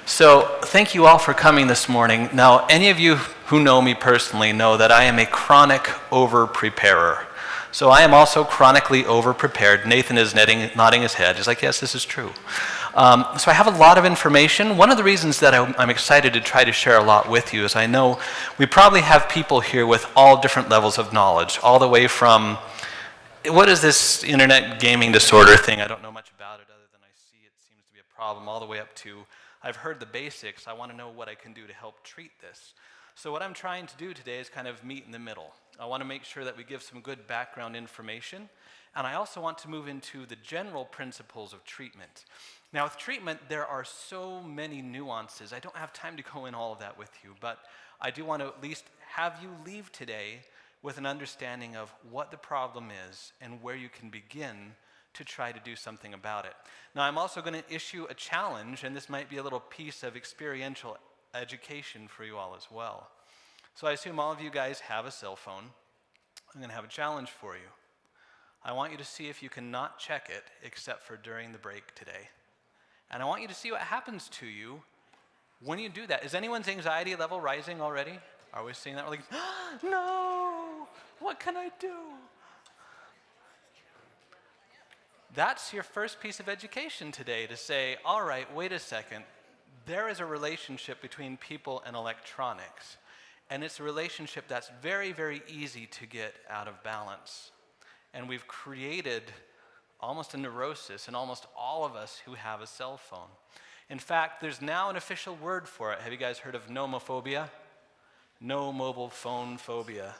So thank you all for coming this morning. Now, any of you who know me personally know that I am a chronic over-preparer. So I am also chronically over-prepared. Nathan is nodding his head. He's like, yes, this is true. So I have a lot of information. One of the reasons that I'm excited to try to share a lot with you is I know we probably have people here with all different levels of knowledge, all the way from, what is this internet gaming disorder thing? I don't know much about it other than I see it seems to be a problem, all the way up to, I've heard the basics, I want to know what I can do to help treat this. So what I'm trying to do today is kind of meet in the middle. I want to make sure that we give some good background information, and I also want to move into the general principles of treatment. Now with treatment, there are so many nuances. I don't have time to go in all of that with you, but I do want to at least have you leave today with an understanding of what the problem is and where you can begin to try to do something about it. Now I'm also going to issue a challenge, and this might be a little piece of experiential education for you all as well. So I assume all of you guys have a cell phone. I'm going to have a challenge for you. I want you to see if you can not check it except for during the break today. And I want you to see what happens to you when you do that. Is anyone's anxiety level rising already? Are we seeing that? We're like, no, what can I do? That's your first piece of education today, to say, all right, wait a second. There is a relationship between people and electronics. And it's a relationship that's very, very easy to get out of balance. And we've created almost a neurosis in almost all of us who have a cell phone. In fact, there's now an official word for it. Have you guys heard of nomophobia? No mobile phone phobia.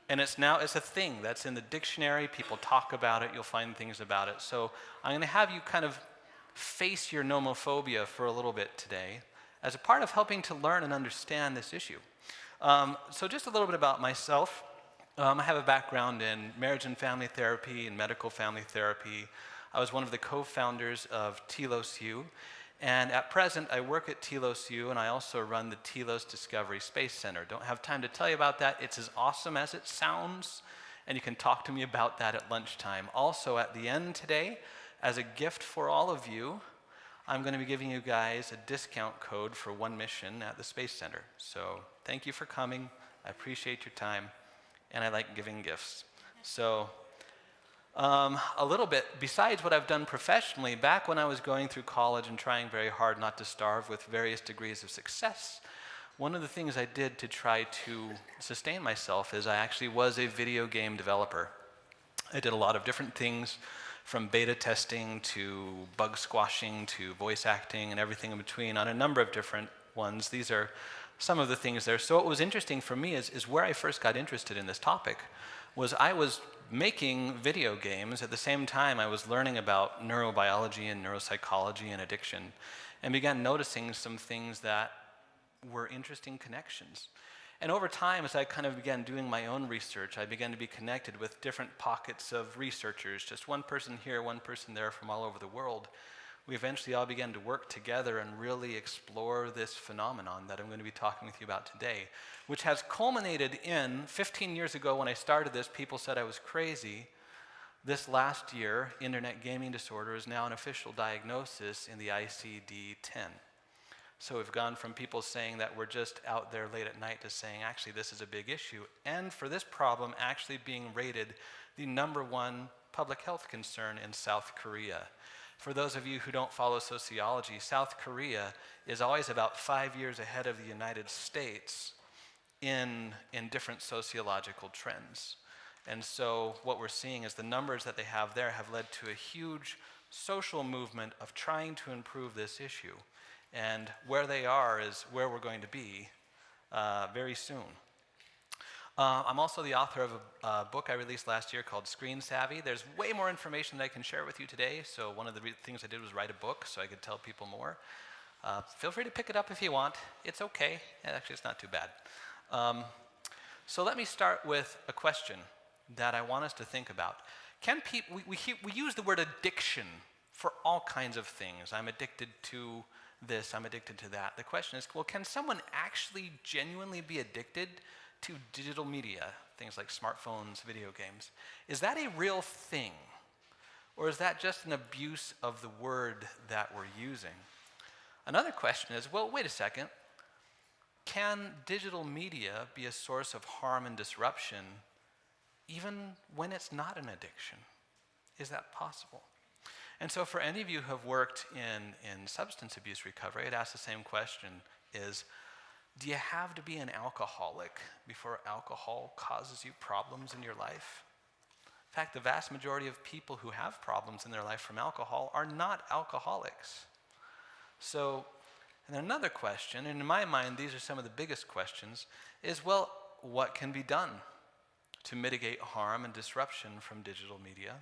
And it's a thing that's in the dictionary. People talk about it. You'll find things about it. So I'm going to have you kind of face your nomophobia for a little bit today as a part of helping to learn and understand this issue. So just a little bit about myself. I have a background in marriage and family therapy and medical family therapy. I was one of the co-founders of Telos U. And at present, I work at Telos U, and I also run the Telos Discovery Space Center. Don't have time to tell you about that. It's as awesome as it sounds, and you can talk to me about that at lunchtime. Also, at the end today, as a gift for all of you, I'm going to be giving you guys a discount code for one mission at the Space Center. So thank you for coming. I appreciate your time, and I like giving gifts. So a little bit, besides what I've done professionally, back when I was going through college and trying very hard not to starve with various degrees of success, one of the things I did to try to sustain myself is I actually was a video game developer. I did a lot of different things, from beta testing to bug squashing to voice acting and everything in between on a number of different ones. These are some of the things there. So what was interesting for me is where I first got interested in this topic was I was making video games. At the same time, I was learning about neurobiology and neuropsychology and addiction, and began noticing some things that were interesting connections. And over time, as I kind of began doing my own research, I began to be connected with different pockets of researchers, just one person here, one person there from all over the world. We eventually all began to work together and really explore this phenomenon that I'm going to be talking with you about today, which has culminated in 15 years ago when I started this, people said I was crazy. This last year, internet gaming disorder is now an official diagnosis in the ICD-10. So we've gone from people saying that we're just out there late at night to saying actually this is a big issue, and for this problem actually being rated the #1 public health concern in South Korea. For those of you who don't follow sociology, South Korea is always about 5 years ahead of the United States in different sociological trends. And so what we're seeing is the numbers that they have there have led to a huge social movement of trying to improve this issue. And where they are is where we're going to be very soon. I'm also the author of a book I released last year called Screen Savvy. There's way more information that I can share with you today, so one of the things I did was write a book so I could tell people more. Feel free to pick it up if you want. It's okay. Actually, it's not too bad. So let me start with a question that I want us to think about. Can people, we use the word addiction for all kinds of things. I'm addicted to this, I'm addicted to that. The question is, well, can someone actually genuinely be addicted to digital media, things like smartphones, video games? Is that a real thing? Or is that just an abuse of the word that we're using? Another question is, well, wait a second. Can digital media be a source of harm and disruption even when it's not an addiction? Is that possible? And so for any of you who have worked in substance abuse recovery, I'd ask the same question is, do you have to be an alcoholic before alcohol causes you problems in your life? In fact, the vast majority of people who have problems in their life from alcohol are not alcoholics. So, and then another question, and in my mind these are some of the biggest questions, is, well, what can be done to mitigate harm and disruption from digital media?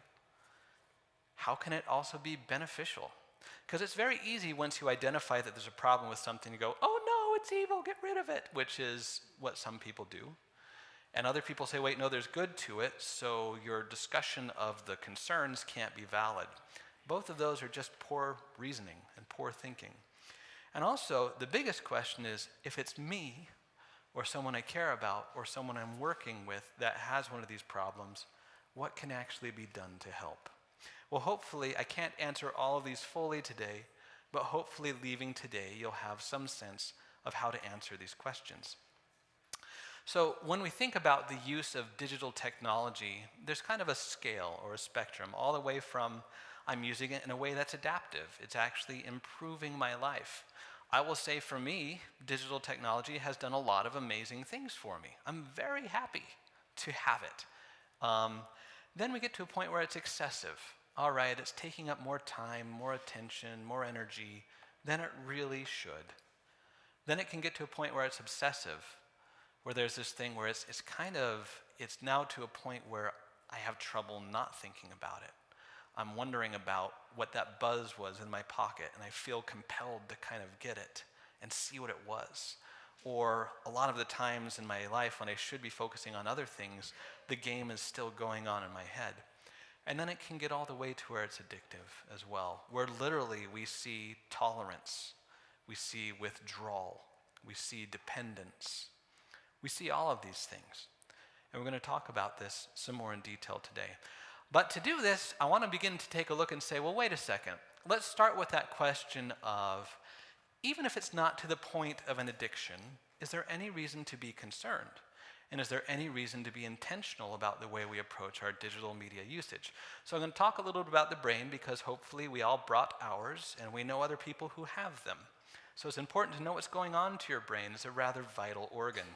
How can it also be beneficial? Because it's very easy once you identify that there's a problem with something to go, oh no, it's evil, get rid of it, which is what some people do. And other people say, wait, no, there's good to it, so your discussion of the concerns can't be valid. Both of those are just poor reasoning and poor thinking. And also, the biggest question is, if it's me or someone I care about or someone I'm working with that has one of these problems, what can actually be done to help? Well, hopefully, I can't answer all of these fully today, but hopefully leaving today, you'll have some sense of how to answer these questions. So when we think about the use of digital technology, there's kind of a scale or a spectrum, all the way from I'm using it in a way that's adaptive. It's actually improving my life. I will say for me, digital technology has done a lot of amazing things for me. I'm very happy to have it. Then we get to a point where it's excessive. All right, it's taking up more time, more attention, more energy than it really should. Then it can get to a point where it's obsessive, where there's this thing where it's now to a point where I have trouble not thinking about it. I'm wondering about what that buzz was in my pocket, and I feel compelled to kind of get it and see what it was. Or a lot of the times in my life when I should be focusing on other things, the game is still going on in my head. And then it can get all the way to where it's addictive as well, where literally we see tolerance, we see withdrawal, we see dependence. We see all of these things. And we're going to talk about this some more in detail today. But to do this, I want to begin to take a look and say, well, wait a second. Let's start with that question of, even if it's not to the point of an addiction, is there any reason to be concerned? And is there any reason to be intentional about the way we approach our digital media usage? So I'm going to talk a little bit about the brain because hopefully we all brought ours and we know other people who have them. So it's important to know what's going on to your brain. It's a rather vital organ.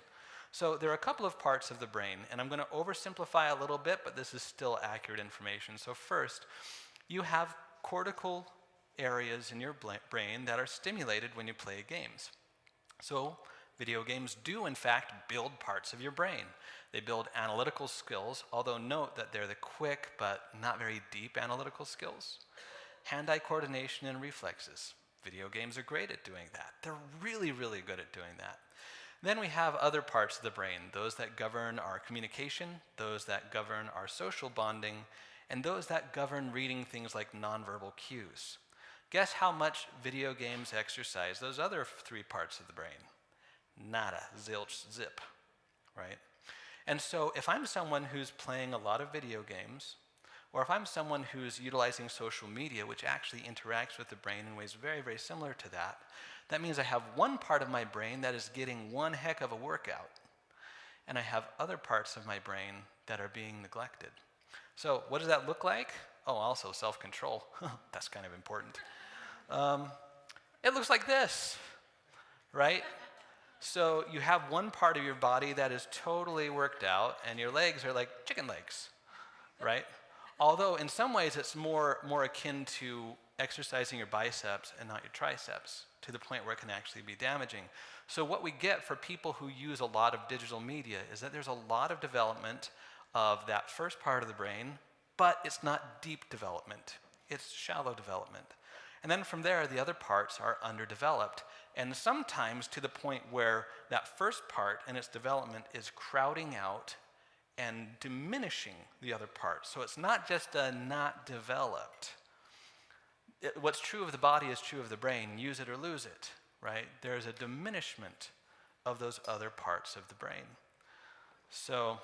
So there are a couple of parts of the brain, and I'm going to oversimplify a little bit, but this is still accurate information. So first, you have cortical areas in your brain that are stimulated when you play games. So video games do, in fact, build parts of your brain. They build analytical skills, although note that they're the quick but not very deep analytical skills. Hand-eye coordination and reflexes. Video games are great at doing that. They're really, really good at doing that. Then we have other parts of the brain, those that govern our communication, those that govern our social bonding, and those that govern reading things like nonverbal cues. Guess how much video games exercise those other three parts of the brain? Nada, zilch, zip, right? And so if I'm someone who's playing a lot of video games, or if I'm someone who's utilizing social media, which actually interacts with the brain in ways very, very similar to that, that means I have one part of my brain that is getting one heck of a workout, and I have other parts of my brain that are being neglected. So what does that look like? Oh, also self-control. That's kind of important. It looks like this, right? So you have one part of your body that is totally worked out, and your legs are like chicken legs, right? Although in some ways it's more akin to exercising your biceps and not your triceps, to the point where it can actually be damaging. So what we get for people who use a lot of digital media is that there's a lot of development of that first part of the brain, but it's not deep development. It's shallow development. And then from there, the other parts are underdeveloped, and sometimes to the point where that first part and its development is crowding out and diminishing the other parts. So it's not just a not developed. What's true of the body is true of the brain. Use it or lose it, right? There's a diminishment of those other parts of the brain. So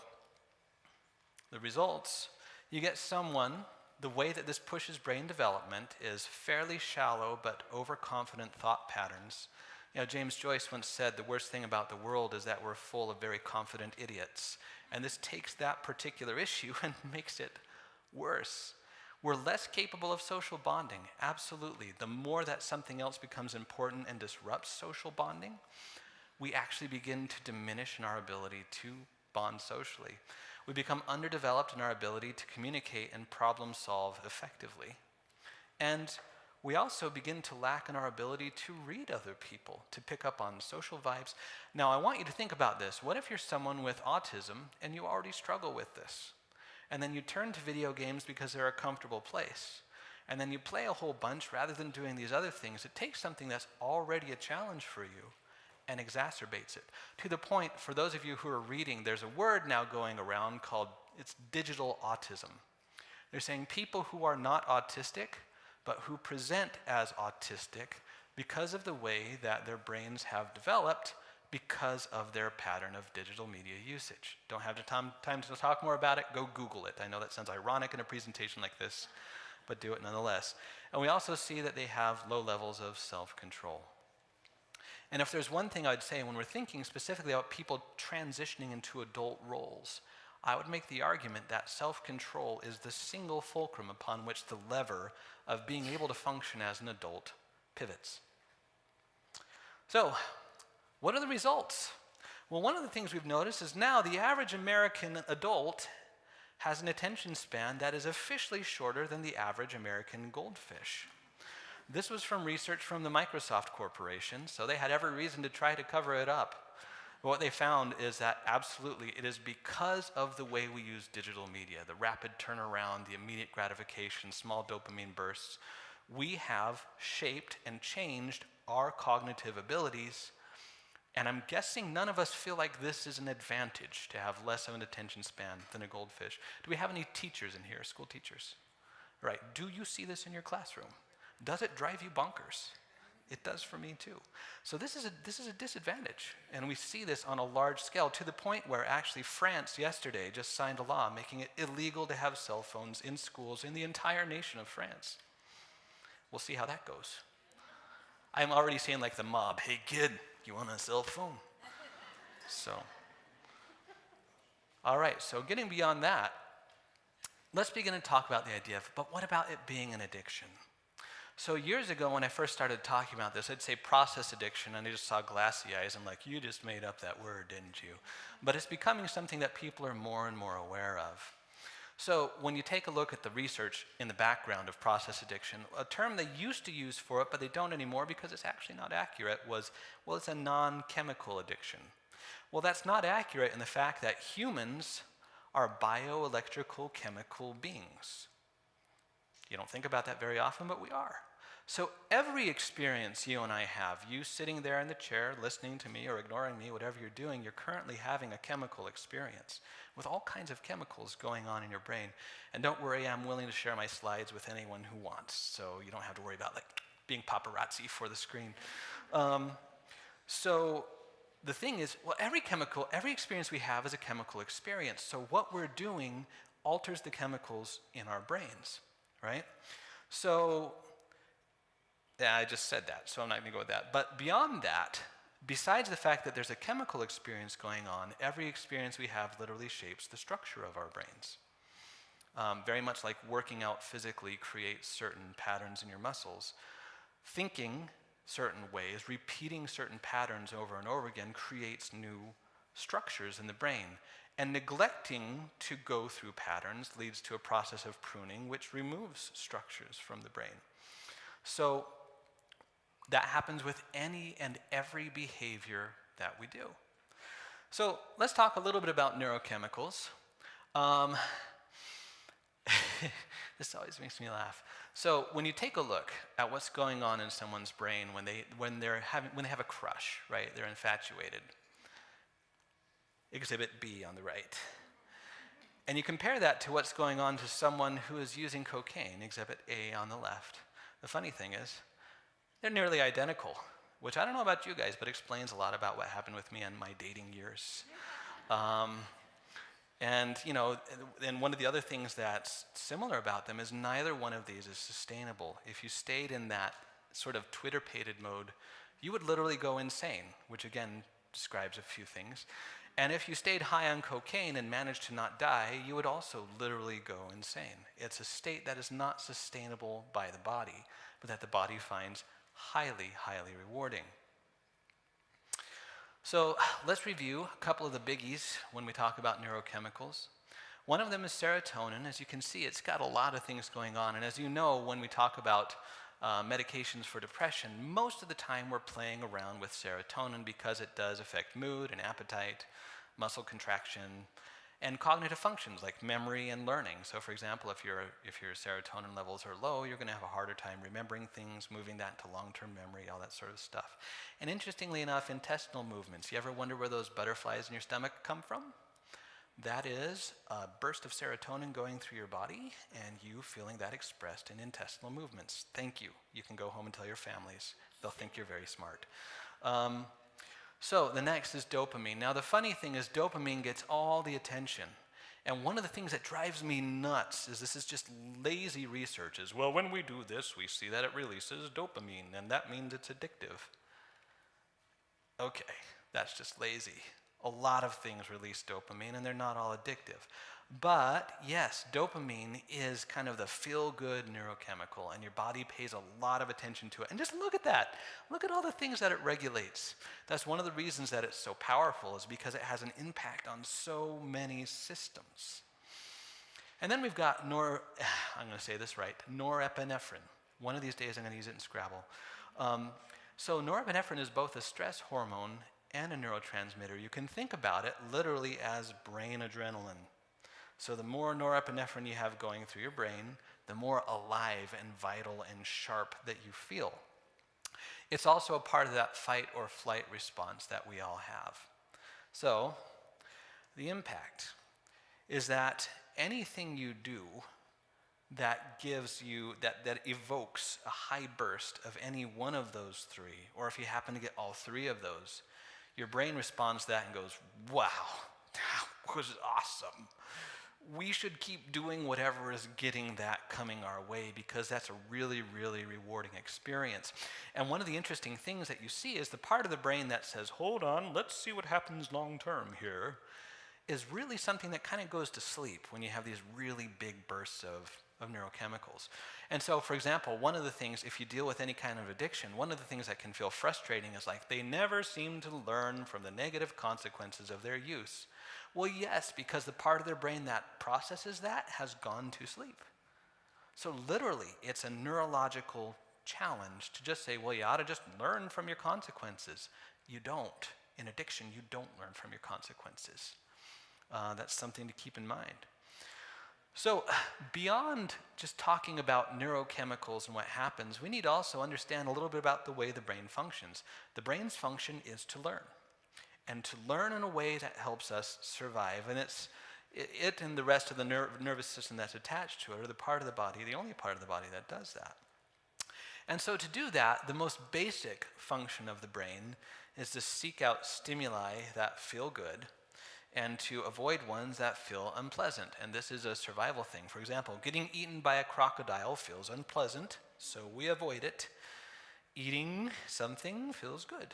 the results, you get someone the way that this pushes brain development is fairly shallow but overconfident thought patterns. You know, James Joyce once said the worst thing about the world is that we're full of very confident idiots. And this takes that particular issue and makes it worse. We're less capable of social bonding, absolutely. The more that something else becomes important and disrupts social bonding, we actually begin to diminish in our ability to bond socially. We become underdeveloped in our ability to communicate and problem solve effectively. And we also begin to lack in our ability to read other people, to pick up on social vibes. Now, I want you to think about this. What if you're someone with autism and you already struggle with this? And then you turn to video games because they're a comfortable place. And then you play a whole bunch rather than doing these other things. It takes something that's already a challenge for you and exacerbates it. To the point, for those of you who are reading, there's a word now going around called, it's digital autism. They're saying people who are not autistic, but who present as autistic because of the way that their brains have developed because of their pattern of digital media usage. Don't have the time to talk more about it, go Google it. I know that sounds ironic in a presentation like this, but do it nonetheless. And we also see that they have low levels of self-control. And if there's one thing I'd say when we're thinking specifically about people transitioning into adult roles, I would make the argument that self-control is the single fulcrum upon which the lever of being able to function as an adult pivots. So, what are the results? Well, one of the things we've noticed is now the average American adult has an attention span that is officially shorter than the average American goldfish. This was from research from the Microsoft Corporation, so they had every reason to try to cover it up. But what they found is that absolutely it is because of the way we use digital media, the rapid turnaround, the immediate gratification, small dopamine bursts, we have shaped and changed our cognitive abilities. And I'm guessing none of us feel like this is an advantage to have less of an attention span than a goldfish. Do we have any teachers in here, school teachers? Right, do you see this in your classroom? Does it drive you bonkers? It does for me too. So this is a disadvantage. And we see this on a large scale to the point where actually France yesterday just signed a law making it illegal to have cell phones in schools in the entire nation of France. We'll see how that goes. I'm already seeing like the mob, hey kid, you want a cell phone? So, all right, so getting beyond that, let's begin to talk about the idea of, but what about it being an addiction? So years ago when I first started talking about this, I'd say process addiction, and I just saw glassy eyes. I'm like, you just made up that word, didn't you? But it's becoming something that people are more and more aware of. So when you take a look at the research in the background of process addiction, a term they used to use for it, but they don't anymore because it's actually not accurate, was, well, it's a non-chemical addiction. Well, that's not accurate in the fact that humans are bioelectrical chemical beings. You don't think about that very often, but we are. So every experience you and I have, you sitting there in the chair listening to me or ignoring me, whatever you're doing, you're currently having a chemical experience with all kinds of chemicals going on in your brain. And don't worry, I'm willing to share my slides with anyone who wants, so you don't have to worry about like being paparazzi for the screen. So the thing is, well, every experience we have is a chemical experience. So what we're doing alters the chemicals in our brains, right? So, yeah, I just said that, so I'm not going to go with that. But beyond that, besides the fact that there's a chemical experience going on, every experience we have literally shapes the structure of our brains. Very much like working out physically creates certain patterns in your muscles. Thinking certain ways, repeating certain patterns over and over again creates new structures in the brain. And neglecting to go through patterns leads to a process of pruning, which removes structures from the brain. So that happens with any and every behavior that we do. So let's talk a little bit about neurochemicals. This always makes me laugh. So when you take a look at what's going on in someone's brain when they have a crush, right? They're infatuated. Exhibit B on the right. And you compare that to what's going on to someone who is using cocaine, exhibit A on the left. The funny thing is, they're nearly identical, which I don't know about you guys, but explains a lot about what happened with me in my dating years. And, you know, and one of the other things that's similar about them is neither one of these is sustainable. If you stayed in that sort of Twitter-pated mode, you would literally go insane, which again describes a few things. And if you stayed high on cocaine and managed to not die, you would also literally go insane. It's a state that is not sustainable by the body, but that the body finds highly, highly rewarding. So let's review a couple of the biggies when we talk about neurochemicals. One of them is serotonin. As you can see, it's got a lot of things going on. And as you know, when we talk about medications for depression, most of the time we're playing around with serotonin because it does affect mood and appetite, muscle contraction, and cognitive functions like memory and learning. So for example, if your serotonin levels are low, you're going to have a harder time remembering things, moving that to long-term memory, all that sort of stuff. And interestingly enough, intestinal movements. You ever wonder where those butterflies in your stomach come from? That is a burst of serotonin going through your body and you feeling that expressed in intestinal movements. Thank you. You can go home and tell your families. They'll think you're very smart. So the next is dopamine. Now the funny thing is dopamine gets all the attention. And one of the things that drives me nuts is this is just lazy research. Is, well, when we do this, we see that it releases dopamine, and that means it's addictive. Okay, that's just lazy. A lot of things release dopamine, and they're not all addictive. But yes, dopamine is kind of the feel-good neurochemical, and your body pays a lot of attention to it. And just look at that. Look at all the things that it regulates. That's one of the reasons that it's so powerful, is because it has an impact on so many systems. And then we've got I'm going to say this right, norepinephrine. One of these days I'm going to use it in Scrabble. So norepinephrine is both a stress hormone and a neurotransmitter. You can think about it literally as brain adrenaline. So the more norepinephrine you have going through your brain, the more alive and vital and sharp that you feel. It's also a part of that fight or flight response that we all have. So the impact is that anything you do that gives you, that evokes a high burst of any one of those three, or if you happen to get all three of those, your brain responds to that and goes, wow, that was awesome. We should keep doing whatever is getting that coming our way, because that's a really, really rewarding experience. And one of the interesting things that you see is the part of the brain that says, hold on, let's see what happens long term here, is really something that kind of goes to sleep when you have these really big bursts of neurochemicals. And so, for example, one of the things, if you deal with any kind of addiction, one of the things that can feel frustrating is like, they never seem to learn from the negative consequences of their use. Well, yes, because the part of their brain that processes that has gone to sleep. So literally, it's a neurological challenge to just say, well, you ought to just learn from your consequences. You don't. In addiction, you don't learn from your consequences. That's something to keep in mind. So beyond just talking about neurochemicals and what happens, we need to also understand a little bit about the way the brain functions. The brain's function is to learn, and to learn in a way that helps us survive. And it and the rest of the nervous system that's attached to it are the part of the body, the only part of the body that does that. And so to do that, the most basic function of the brain is to seek out stimuli that feel good and to avoid ones that feel unpleasant. And this is a survival thing. For example, getting eaten by a crocodile feels unpleasant, so we avoid it. Eating something feels good,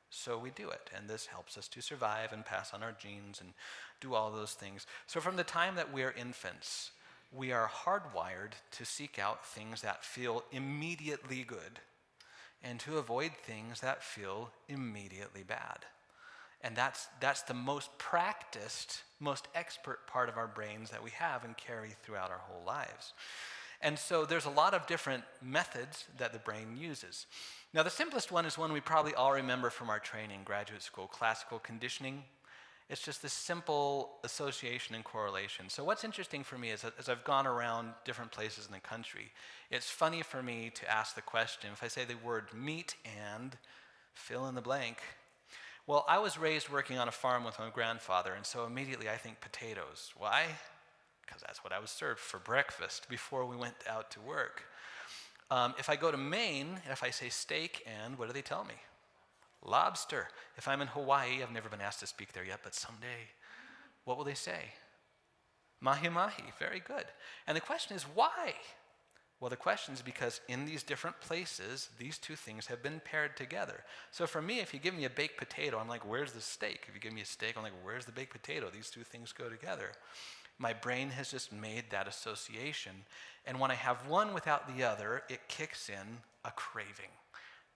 so we do it. And this helps us to survive and pass on our genes and do all those things. So from the time that we are infants, we are hardwired to seek out things that feel immediately good and to avoid things that feel immediately bad. And that's the most practiced, most expert part of our brains that we have and carry throughout our whole lives. And so there's a lot of different methods that the brain uses. Now the simplest one is one we probably all remember from our training, graduate school, classical conditioning. It's just this simple association and correlation. So what's interesting for me is that as I've gone around different places in the country, it's funny for me to ask the question, if I say the word meat and fill in the blank. Well, I was raised working on a farm with my grandfather, and so immediately I think potatoes. Why? Because that's what I was served for breakfast before we went out to work. If I go to Maine, if I say steak and, what do they tell me? Lobster. If I'm in Hawaii, I've never been asked to speak there yet, but someday, what will they say? Mahi-mahi, very good. And the question is, why? Well, the question is because in these different places, these two things have been paired together. So for me, if you give me a baked potato, I'm like, where's the steak? If you give me a steak, I'm like, where's the baked potato? These two things go together. My brain has just made that association. And when I have one without the other, it kicks in a craving.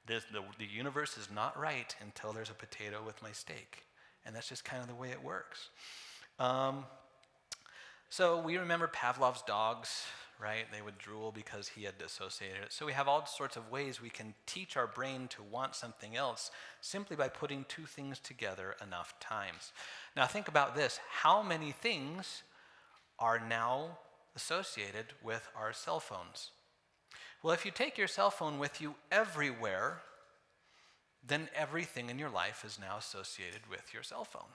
The universe is not right until there's a potato with my steak. And that's just kind of the way it works. So we remember Pavlov's dogs, right? They would drool because he had associated it. So we have all sorts of ways we can teach our brain to want something else simply by putting two things together enough times. Now think about this. How many things are now associated with our cell phones? Well, if you take your cell phone with you everywhere, then everything in your life is now associated with your cell phone.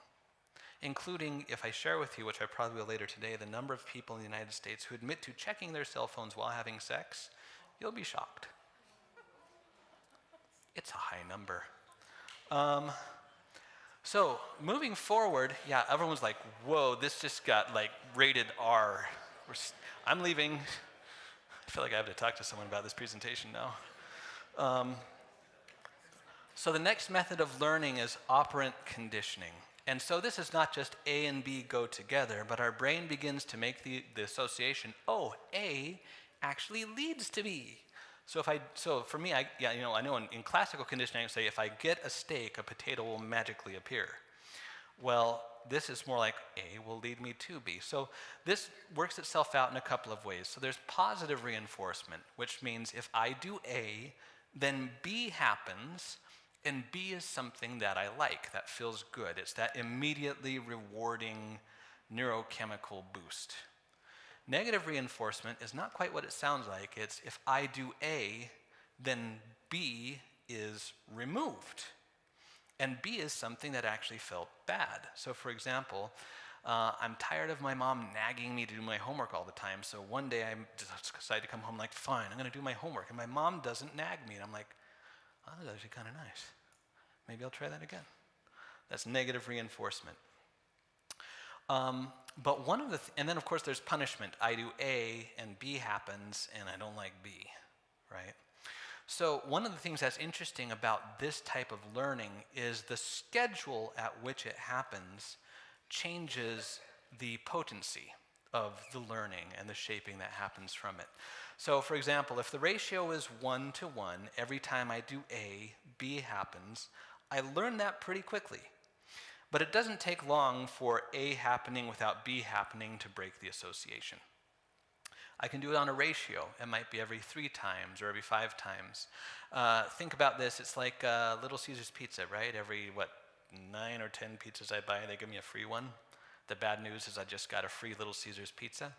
Including, if I share with you, which I probably will later today, the number of people in the United States who admit to checking their cell phones while having sex, you'll be shocked. It's a high number. So moving forward, yeah, everyone's like, whoa, this just got like rated R. I'm leaving. I feel like I have to talk to someone about this presentation now. So the next method of learning is operant conditioning. And so this is not just A and B go together, but our brain begins to make the association, oh, A actually leads to B. So for me, I know in classical conditioning, I say if I get a steak, a potato will magically appear. Well, this is more like A will lead me to B. So this works itself out in a couple of ways. So there's positive reinforcement, which means if I do A, then B happens. And B is something that I like, that feels good. It's that immediately rewarding neurochemical boost. Negative reinforcement is not quite what it sounds like. It's if I do A, then B is removed. And B is something that actually felt bad. So for example, I'm tired of my mom nagging me to do my homework all the time. So one day I decided to come home like, fine, I'm going to do my homework. And my mom doesn't nag me. And I'm like, oh, that's actually kind of nice. Maybe I'll try that again. That's negative reinforcement. But one of the, and then of course there's punishment. I do A and B happens and I don't like B, right? So one of the things that's interesting about this type of learning is the schedule at which it happens changes the potency of the learning and the shaping that happens from it. So for example, if the ratio is 1 to 1, every time I do A, B happens, I learn that pretty quickly. But it doesn't take long for A happening without B happening to break the association. I can do it on a ratio. It might be every 3 times or every 5 times. Think about this. It's like Little Caesar's pizza, right? Every, 9 or 10 pizzas I buy, they give me a free one. The bad news is I just got a free Little Caesar's pizza.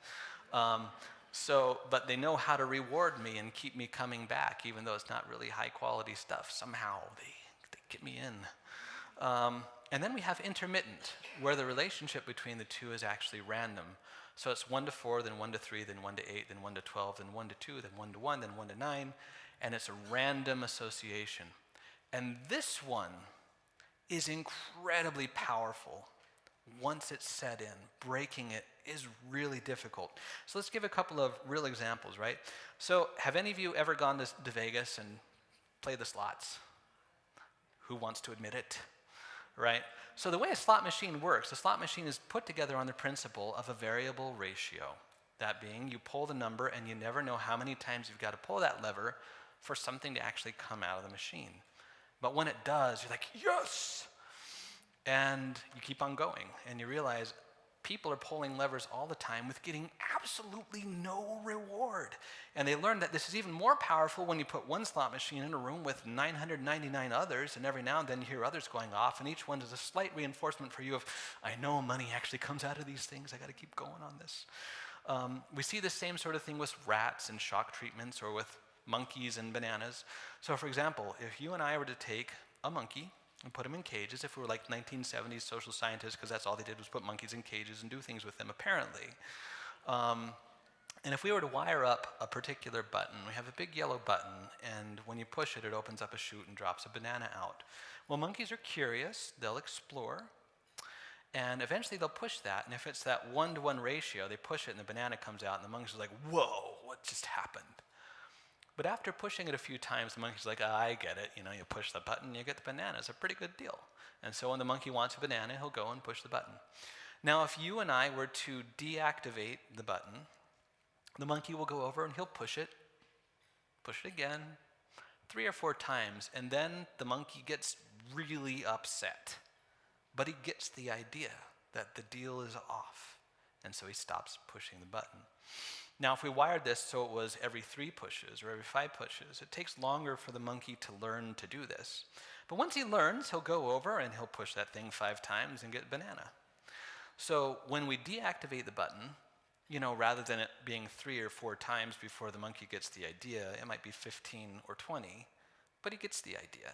But they know how to reward me and keep me coming back, even though it's not really high quality stuff. Somehow they get me in. And then we have intermittent, where the relationship between the two is actually random. So it's 1 to 4, then 1 to 3, then 1 to 8, then 1 to 12, then 1 to 2, then 1 to 1, then 1 to 9, and it's a random association. And this one is incredibly powerful. Once it's set in, breaking it is really difficult. So let's give a couple of real examples, right? So have any of you ever gone to Vegas and played the slots? Who wants to admit it, right? So the way a slot machine works, the slot machine is put together on the principle of a variable ratio. That being, you pull the number and you never know how many times you've got to pull that lever for something to actually come out of the machine. But when it does, you're like, yes! And you keep on going, and you realize people are pulling levers all the time with getting absolutely no reward. And they learn that this is even more powerful when you put one slot machine in a room with 999 others, and every now and then you hear others going off, and each one is a slight reinforcement for you of, I know money actually comes out of these things, I gotta keep going on this. We see the same sort of thing with rats and shock treatments, or with monkeys and bananas. So for example, if you and I were to take a monkey and put them in cages, if we were like 1970s social scientists, because that's all they did was put monkeys in cages and do things with them, apparently. And if we were to wire up a particular button, we have a big yellow button, and when you push it, it opens up a chute and drops a banana out. Well, monkeys are curious, they'll explore, And eventually they'll push that, and if it's that 1-to-1 ratio, they push it and the banana comes out, and the monkey's like, whoa, what just happened? But after pushing it a few times, the monkey's like, I get it. You push the button, you get the banana. It's a pretty good deal. And so when the monkey wants a banana, he'll go and push the button. Now, if you and I were to deactivate the button, the monkey will go over and he'll push it again, 3 or 4 times, and then the monkey gets really upset. But he gets the idea that the deal is off, and so he stops pushing the button. Now, if we wired this so it was every 3 pushes or every 5 pushes, it takes longer for the monkey to learn to do this. But once he learns, he'll go over and he'll push that thing 5 times and get a banana. So when we deactivate the button, rather than it being 3 or 4 times before the monkey gets the idea, it might be 15 or 20, but he gets the idea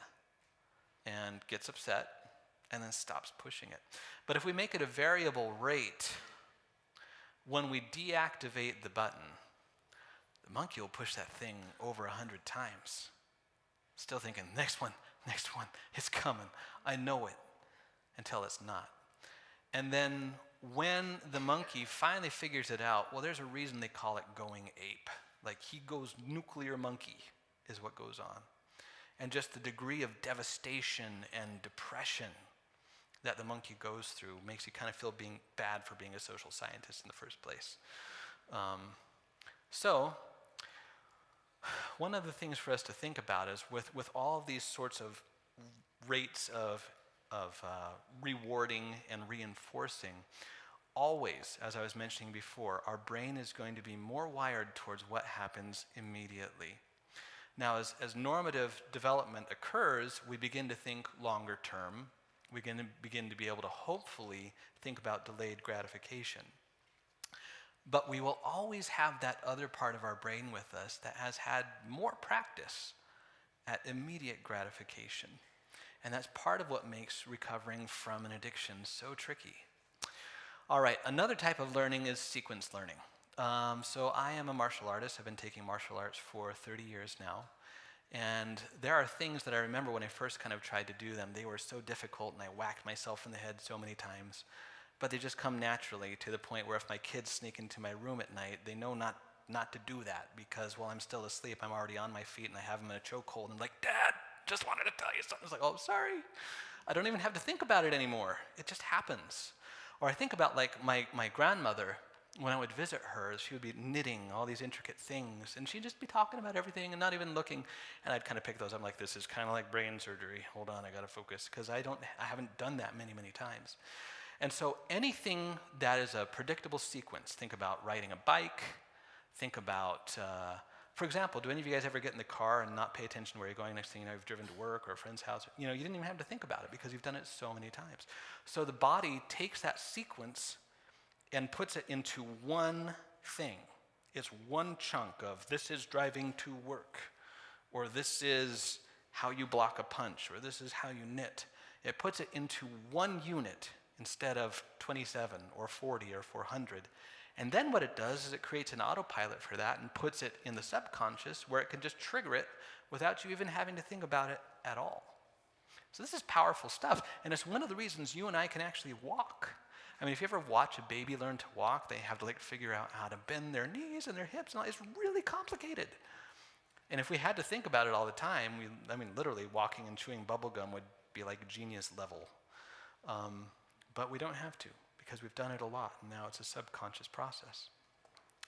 and gets upset and then stops pushing it. But if we make it a variable rate, when we deactivate the button, the monkey will push that thing over 100 times, still thinking, next one, it's coming, I know it, until it's not. And then when the monkey finally figures it out, well, there's a reason they call it going ape. Like, he goes nuclear monkey is what goes on. And just the degree of devastation and depression that the monkey goes through makes you kind of feel being bad for being a social scientist in the first place. So one of the things for us to think about is with all of these sorts of rates of rewarding and reinforcing, always, as I was mentioning before, our brain is going to be more wired towards what happens immediately. Now, as normative development occurs, we begin to think longer term. We begin to be able to hopefully think about delayed gratification. But we will always have that other part of our brain with us that has had more practice at immediate gratification. And that's part of what makes recovering from an addiction so tricky. All right, another type of learning is sequence learning. So I am a martial artist. I've been taking martial arts for 30 years now. And there are things that I remember when I first kind of tried to do them. They were so difficult, and I whacked myself in the head so many times. But they just come naturally to the point where if my kids sneak into my room at night, they know not to do that, because while I'm still asleep, I'm already on my feet and I have them in a chokehold. And I'm like, Dad, just wanted to tell you something. It's like, oh, sorry. I don't even have to think about it anymore. It just happens. Or I think about like my grandmother. When I would visit her, she would be knitting all these intricate things, and she'd just be talking about everything and not even looking, and I'd kind of pick those. I'm like, this is kind of like brain surgery. Hold on, I got to focus, because I haven't done that many times. And so anything that is a predictable sequence, think about riding a bike, think about, for example, do any of you guys ever get in the car and not pay attention to where you're going? Next thing you know, you've driven to work or a friend's house. You didn't even have to think about it because you've done it so many times. So the body takes that sequence and puts it into one thing. It's one chunk of, this is driving to work, or this is how you block a punch, or this is how you knit. It puts it into one unit instead of 27 or 40 or 400. And then what it does is it creates an autopilot for that and puts it in the subconscious where it can just trigger it without you even having to think about it at all. So this is powerful stuff, and it's one of the reasons you and I can actually walk. I mean, if you ever watch a baby learn to walk, they have to figure out how to bend their knees and their hips, and all. It's really complicated. And if we had to think about it all the time, literally walking and chewing bubble gum would be like genius level. But we don't have to, because we've done it a lot, and now it's a subconscious process.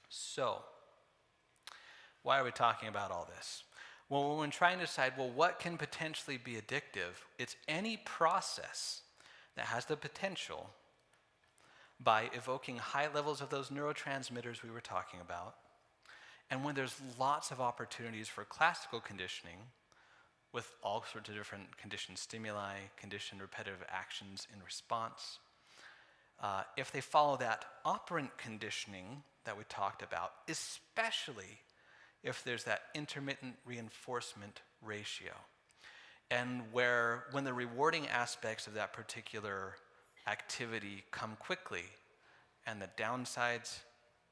So, why are we talking about all this? Well, when we're trying to decide, what can potentially be addictive, it's any process that has the potential, by evoking high levels of those neurotransmitters we were talking about, and when there's lots of opportunities for classical conditioning with all sorts of different conditioned stimuli, conditioned repetitive actions in response, if they follow that operant conditioning that we talked about, especially if there's that intermittent reinforcement ratio, and when the rewarding aspects of that particular activity come quickly, and the downsides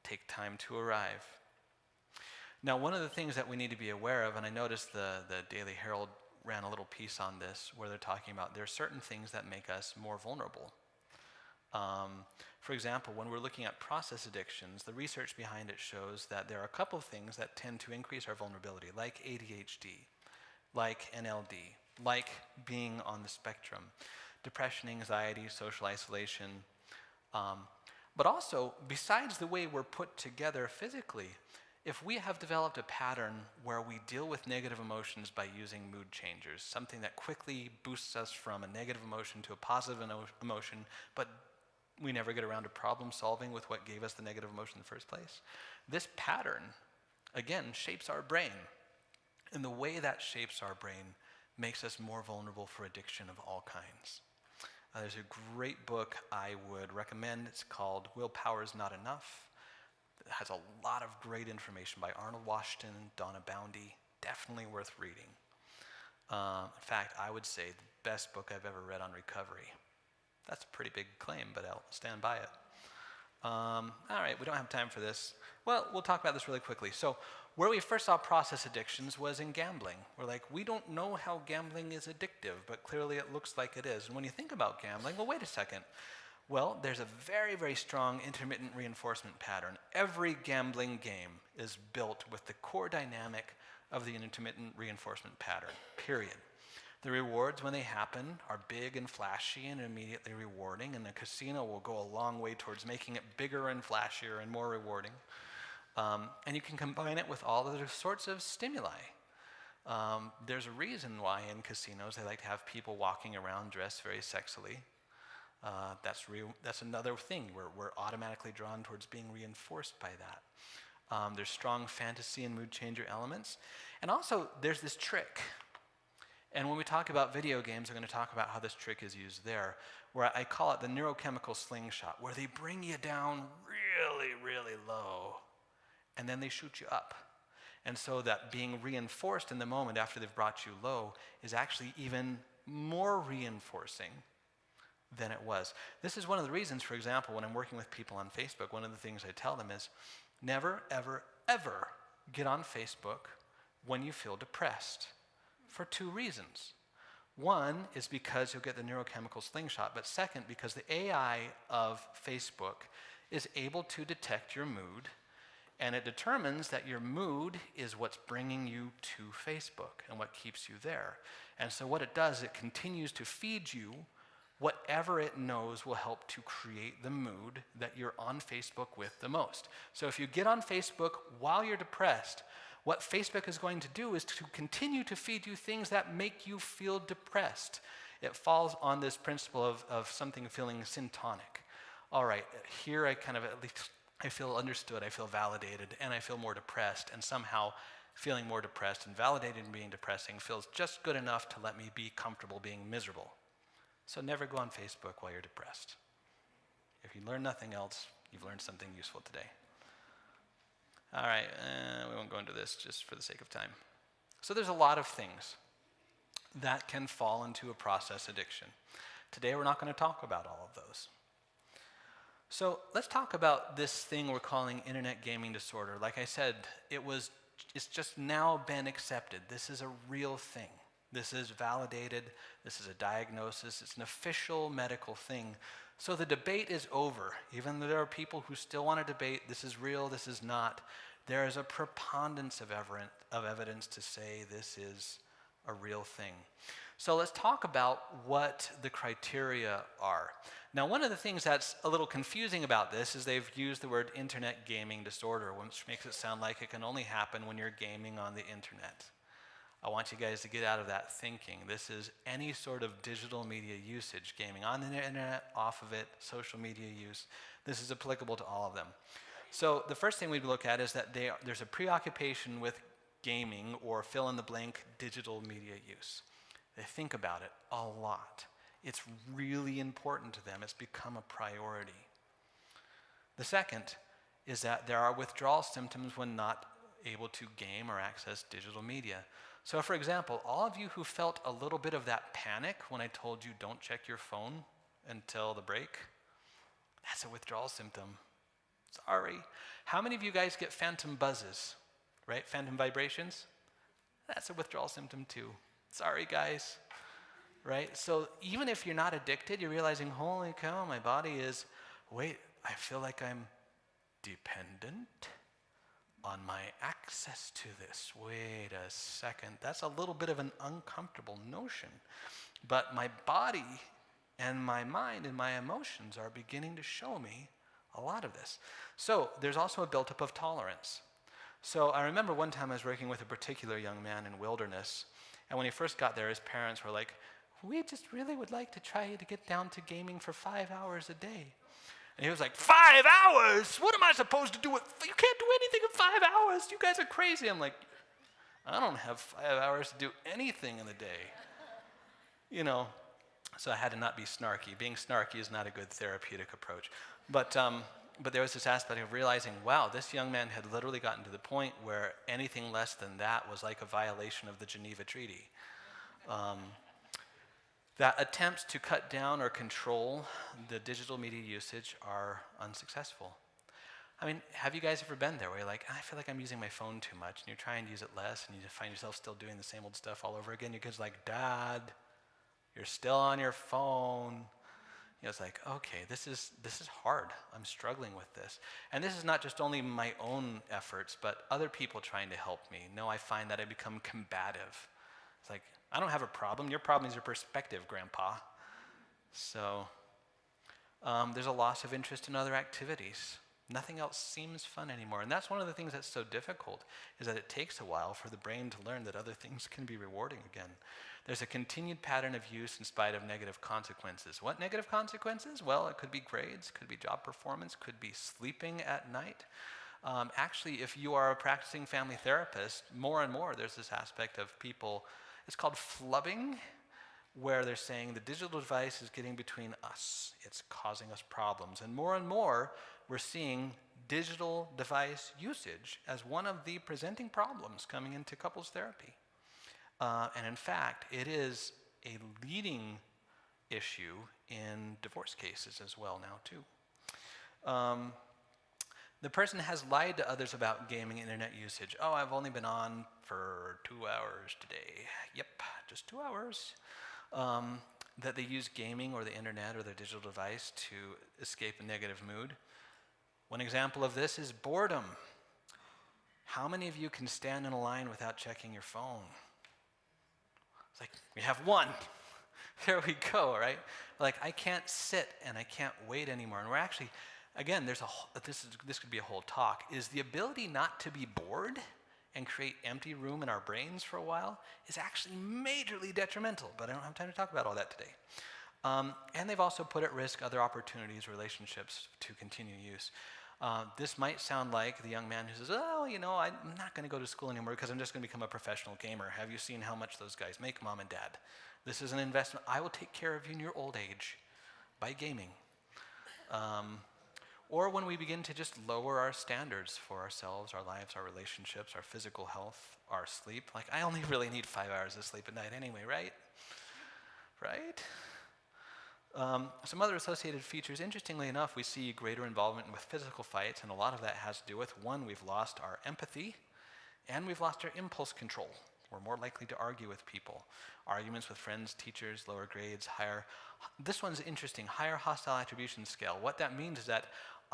take time to arrive. Now, one of the things that we need to be aware of, and I noticed the Daily Herald ran a little piece on this where they're talking about there are certain things that make us more vulnerable For example, when we're looking at process addictions, the research behind it shows that there are a couple of things that tend to increase our vulnerability, like ADHD, like NLD, like being on the spectrum, depression, anxiety, social isolation. But also, besides the way we're put together physically, if we have developed a pattern where we deal with negative emotions by using mood changers, something that quickly boosts us from a negative emotion to a positive emotion, but we never get around to problem solving with what gave us the negative emotion in the first place, this pattern, again, shapes our brain. And the way that shapes our brain makes us more vulnerable for addiction of all kinds. There's a great book I would recommend. It's called Willpower is Not Enough. It has a lot of great information by Arnold Washington, Donna Boundy. Definitely worth reading. In fact, I would say the best book I've ever read on recovery. That's a pretty big claim, but I'll stand by it. All right, we don't have time for this. Well, we'll talk about this really quickly. So where we first saw process addictions was in gambling. We're like, we don't know how gambling is addictive, but clearly it looks like it is. And when you think about gambling, well, wait a second. Well, there's a very, very strong intermittent reinforcement pattern. Every gambling game is built with the core dynamic of the intermittent reinforcement pattern, period. The rewards, when they happen, are big and flashy and immediately rewarding, and the casino will go a long way towards making it bigger and flashier and more rewarding. And you can combine it with all other sorts of stimuli. There's a reason why in casinos they like to have people walking around dressed very sexily. That's another thing. We're automatically drawn towards being reinforced by that. There's strong fantasy and mood changer elements. And also, there's this trick. And when we talk about video games, I'm going to talk about how this trick is used there, where I call it the neurochemical slingshot, where they bring you down really, really low, and then they shoot you up. And so that being reinforced in the moment after they've brought you low is actually even more reinforcing than it was. This is one of the reasons, for example, when I'm working with people on Facebook, one of the things I tell them is never, ever, ever get on Facebook when you feel depressed, for two reasons. One is because you'll get the neurochemical slingshot, but second, because the AI of Facebook is able to detect your mood, and it determines that your mood is what's bringing you to Facebook and what keeps you there. And so what it does, it continues to feed you whatever it knows will help to create the mood that you're on Facebook with the most. So if you get on Facebook while you're depressed, what Facebook is going to do is to continue to feed you things that make you feel depressed. It falls on this principle of something feeling syntonic. All right, here I kind of at least I feel understood, I feel validated, and I feel more depressed, and somehow feeling more depressed and validated and being depressing feels just good enough to let me be comfortable being miserable. So never go on Facebook while you're depressed. If you learn nothing else, you've learned something useful today. All right, we won't go into this just for the sake of time. So there's a lot of things that can fall into a process addiction. Today we're not going to talk about all of those. So let's talk about this thing we're calling internet gaming disorder. Like I said, it's just now been accepted. This is a real thing. This is validated. This is a diagnosis. It's an official medical thing. So the debate is over. Even though there are people who still want to debate, this is real, this is not, there is a preponderance of evidence to say this is a real thing. So let's talk about what the criteria are. Now, one of the things that's a little confusing about this is they've used the word internet gaming disorder, which makes it sound like it can only happen when you're gaming on the internet. I want you guys to get out of that thinking. This is any sort of digital media usage, gaming on the internet, off of it, social media use. This is applicable to all of them. So the first thing we'd look at is that there's a preoccupation with gaming or fill-in-the-blank digital media use. They think about it a lot. It's really important to them. It's become a priority. The second is that there are withdrawal symptoms when not able to game or access digital media. So for example, all of you who felt a little bit of that panic when I told you don't check your phone until the break, that's a withdrawal symptom. Sorry. How many of you guys get phantom buzzes, right? Phantom vibrations? That's a withdrawal symptom too. Sorry, guys. right? So even if you're not addicted, you're realizing, holy cow, my body is, wait, I feel like I'm dependent on my access to this. Wait a second, that's a little bit of an uncomfortable notion. But my body and my mind and my emotions are beginning to show me a lot of this. So there's also a buildup of tolerance. So I remember one time I was working with a particular young man in wilderness, and when he first got there, his parents were like, we just really would like to try to get down to gaming for 5 hours a day. And he was like, 5 hours? What am I supposed to do with, you can't do anything in 5 hours. You guys are crazy. I'm like, I don't have 5 hours to do anything in the day. You know, so I had to not be snarky. Being snarky is not a good therapeutic approach. But there was this aspect of realizing, wow, this young man had literally gotten to the point where anything less than that was like a violation of the Geneva Treaty. That attempts to cut down or control the digital media usage are unsuccessful. I mean, have you guys ever been there where you're like, I feel like I'm using my phone too much, and you're trying to use it less, and you find yourself still doing the same old stuff all over again? Your kid's like, Dad, you're still on your phone. You know, it's like, okay, this is hard. I'm struggling with this. And this is not just only my own efforts, but other people trying to help me. No, I find that I become combative. It's like, I don't have a problem. Your problem is your perspective, Grandpa. So there's a loss of interest in other activities. Nothing else seems fun anymore. And that's one of the things that's so difficult, is that it takes a while for the brain to learn that other things can be rewarding again. There's a continued pattern of use in spite of negative consequences. What negative consequences? Well, it could be grades, could be job performance, could be sleeping at night. Actually, if you are a practicing family therapist, more and more there's this aspect of people, it's called flubbing, where they're saying the digital device is getting between us. It's causing us problems. And more, we're seeing digital device usage as one of the presenting problems coming into couples therapy. And in fact, it is a leading issue in divorce cases as well now too. The person has lied to others about gaming and internet usage. Oh, I've only been on for 2 hours today. Yep, just 2 hours. That they use gaming or the internet or their digital device to escape a negative mood. One example of this is boredom. How many of you can stand in a line without checking your phone? It's like, we have one. There we go, right? Like, I can't sit and I can't wait anymore. And we're actually, again, this could be a whole talk, is the ability not to be bored and create empty room in our brains for a while is actually majorly detrimental, but I don't have time to talk about all that today. And they've also put at risk other opportunities, relationships to continue use. This might sound like the young man who says, oh, you know, I'm not going to go to school anymore because I'm just going to become a professional gamer. Have you seen how much those guys make, Mom and Dad? This is an investment. I will take care of you in your old age by gaming. Or when we begin to just lower our standards for ourselves, our lives, our relationships, our physical health, our sleep. Like, I only really need 5 hours of sleep at night anyway, right? Right? Some other associated features, interestingly enough, we see greater involvement with physical fights, and a lot of that has to do with, one, we've lost our empathy, and we've lost our impulse control. We're more likely to argue with people. Arguments with friends, teachers, lower grades, higher. This one's interesting, higher hostile attribution scale. What that means is that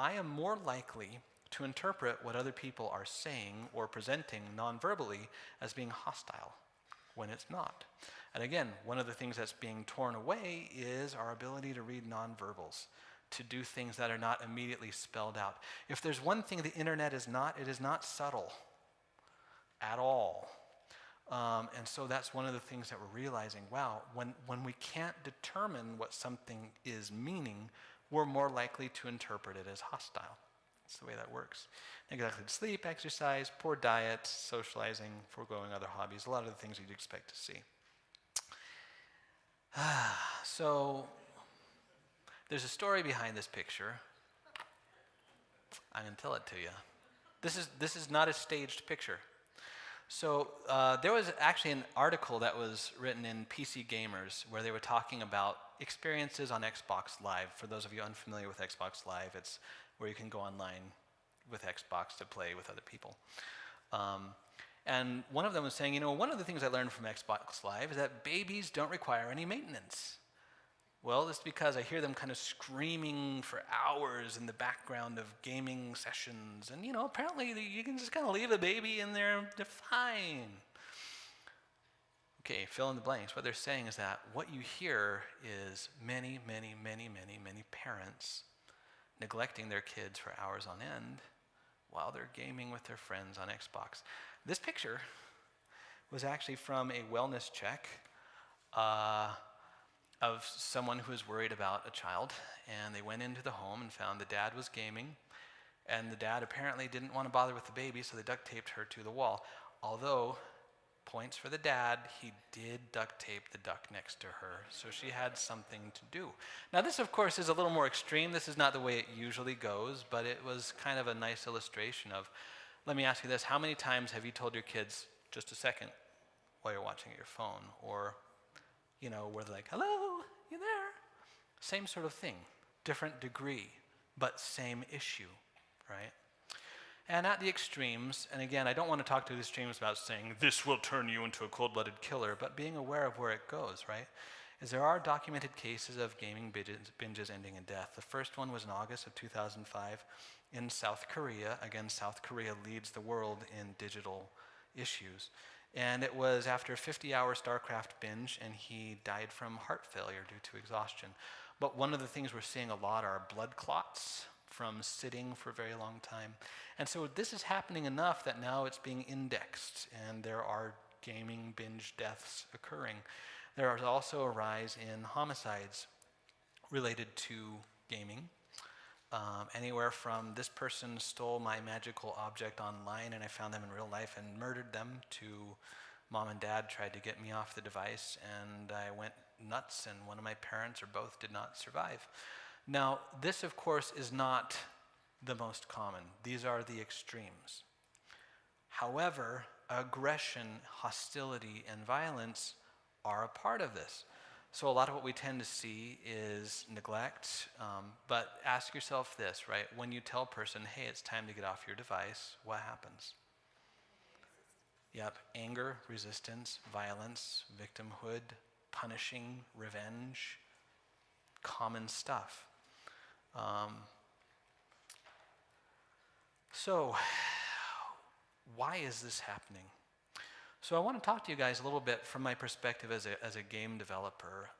I am more likely to interpret what other people are saying or presenting non-verbally as being hostile when it's not. And again, one of the things that's being torn away is our ability to read nonverbals, to do things that are not immediately spelled out. If there's one thing the internet is not, it is not subtle at all. And so that's one of the things that we're realizing, wow, when we can't determine what something is meaning, we're more likely to interpret it as hostile. That's the way that works. Neglected sleep, exercise, poor diet, socializing, foregoing other hobbies, a lot of the things you'd expect to see. So there's a story behind this picture. I'm going to tell it to you. This is not a staged picture. So there was actually an article that was written in PC Gamers where they were talking about experiences on Xbox Live. For those of you unfamiliar with Xbox Live, it's where you can go online with Xbox to play with other people. And one of them was saying, one of the things I learned from Xbox Live is that babies don't require any maintenance. Well, it's because I hear them kind of screaming for hours in the background of gaming sessions. And, apparently you can just kind of leave a baby in there, they're fine. Okay, fill in the blanks. What they're saying is that what you hear is many, many, many, many, many parents neglecting their kids for hours on end while they're gaming with their friends on Xbox. This picture was actually from a wellness check of someone who was worried about a child, and they went into the home and found the dad was gaming, and the dad apparently didn't want to bother with the baby, so they duct taped her to the wall. Although, points for the dad, he did duct tape the duck next to her, so she had something to do. Now this, of course, is a little more extreme. This is not the way it usually goes, but it was kind of a nice illustration of, let me ask you this, how many times have you told your kids, just a second, while you're watching your phone, or where they're like, hello, you there? Same sort of thing, different degree, but same issue, right? And at the extremes, and again, I don't want to talk to the extremes about saying, this will turn you into a cold-blooded killer, but being aware of where it goes, right? Is there are documented cases of gaming binges ending in death. The first one was in August of 2005 in South Korea. Again, South Korea leads the world in digital issues. And it was after a 50-hour StarCraft binge, and he died from heart failure due to exhaustion. But one of the things we're seeing a lot are blood clots from sitting for a very long time. And so this is happening enough that now it's being indexed, and there are gaming binge deaths occurring. There is also a rise in homicides related to gaming. Anywhere from this person stole my magical object online and I found them in real life and murdered them, to mom and dad tried to get me off the device and I went nuts and one of my parents or both did not survive. Now, this of course is not the most common. These are the extremes. However, aggression, hostility, and violence are a part of this. So a lot of what we tend to see is neglect, but ask yourself this, right? When you tell a person, hey, it's time to get off your device, what happens? Yep, anger, resistance, violence, victimhood, punishing, revenge, common stuff. So, why is this happening? So I want to talk to you guys a little bit from my perspective as a game developer.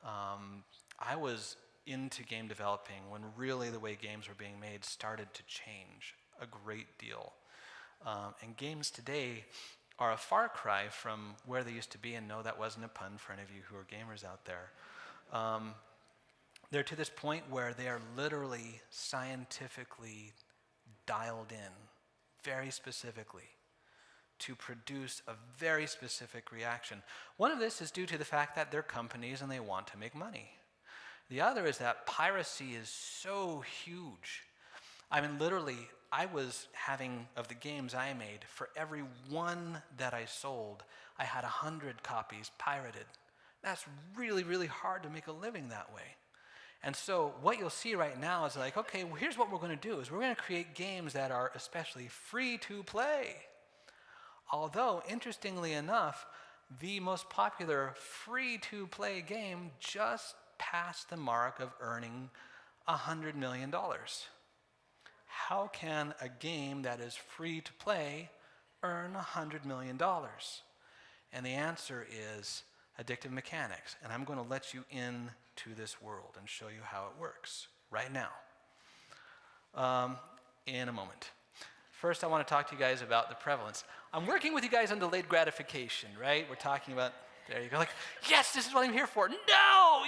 I was into game developing when really the way games were being made started to change a great deal. And games today are a far cry from where they used to be, and no, that wasn't a pun for any of you who are gamers out there. They're to this point where they are literally scientifically dialed in, very specifically, to produce a very specific reaction. One of this is due to the fact that they're companies and they want to make money. The other is that piracy is so huge. I mean, literally, I was having, of the games I made, for every one that I sold, I had 100 copies pirated. That's really, really hard to make a living that way. And so what you'll see right now is like, okay, well, here's what we're going to do, is we're going to create games that are especially free to play. Although, interestingly enough, the most popular free-to-play game just passed the mark of earning $100 million. How can a game that is free to play earn $100 million? And the answer is addictive mechanics. And I'm going to let you into this world and show you how it works right now, in a moment. First, I want to talk to you guys about the prevalence. I'm working with you guys on delayed gratification, right? We're talking about, there you go, like, yes, this is what I'm here for. No,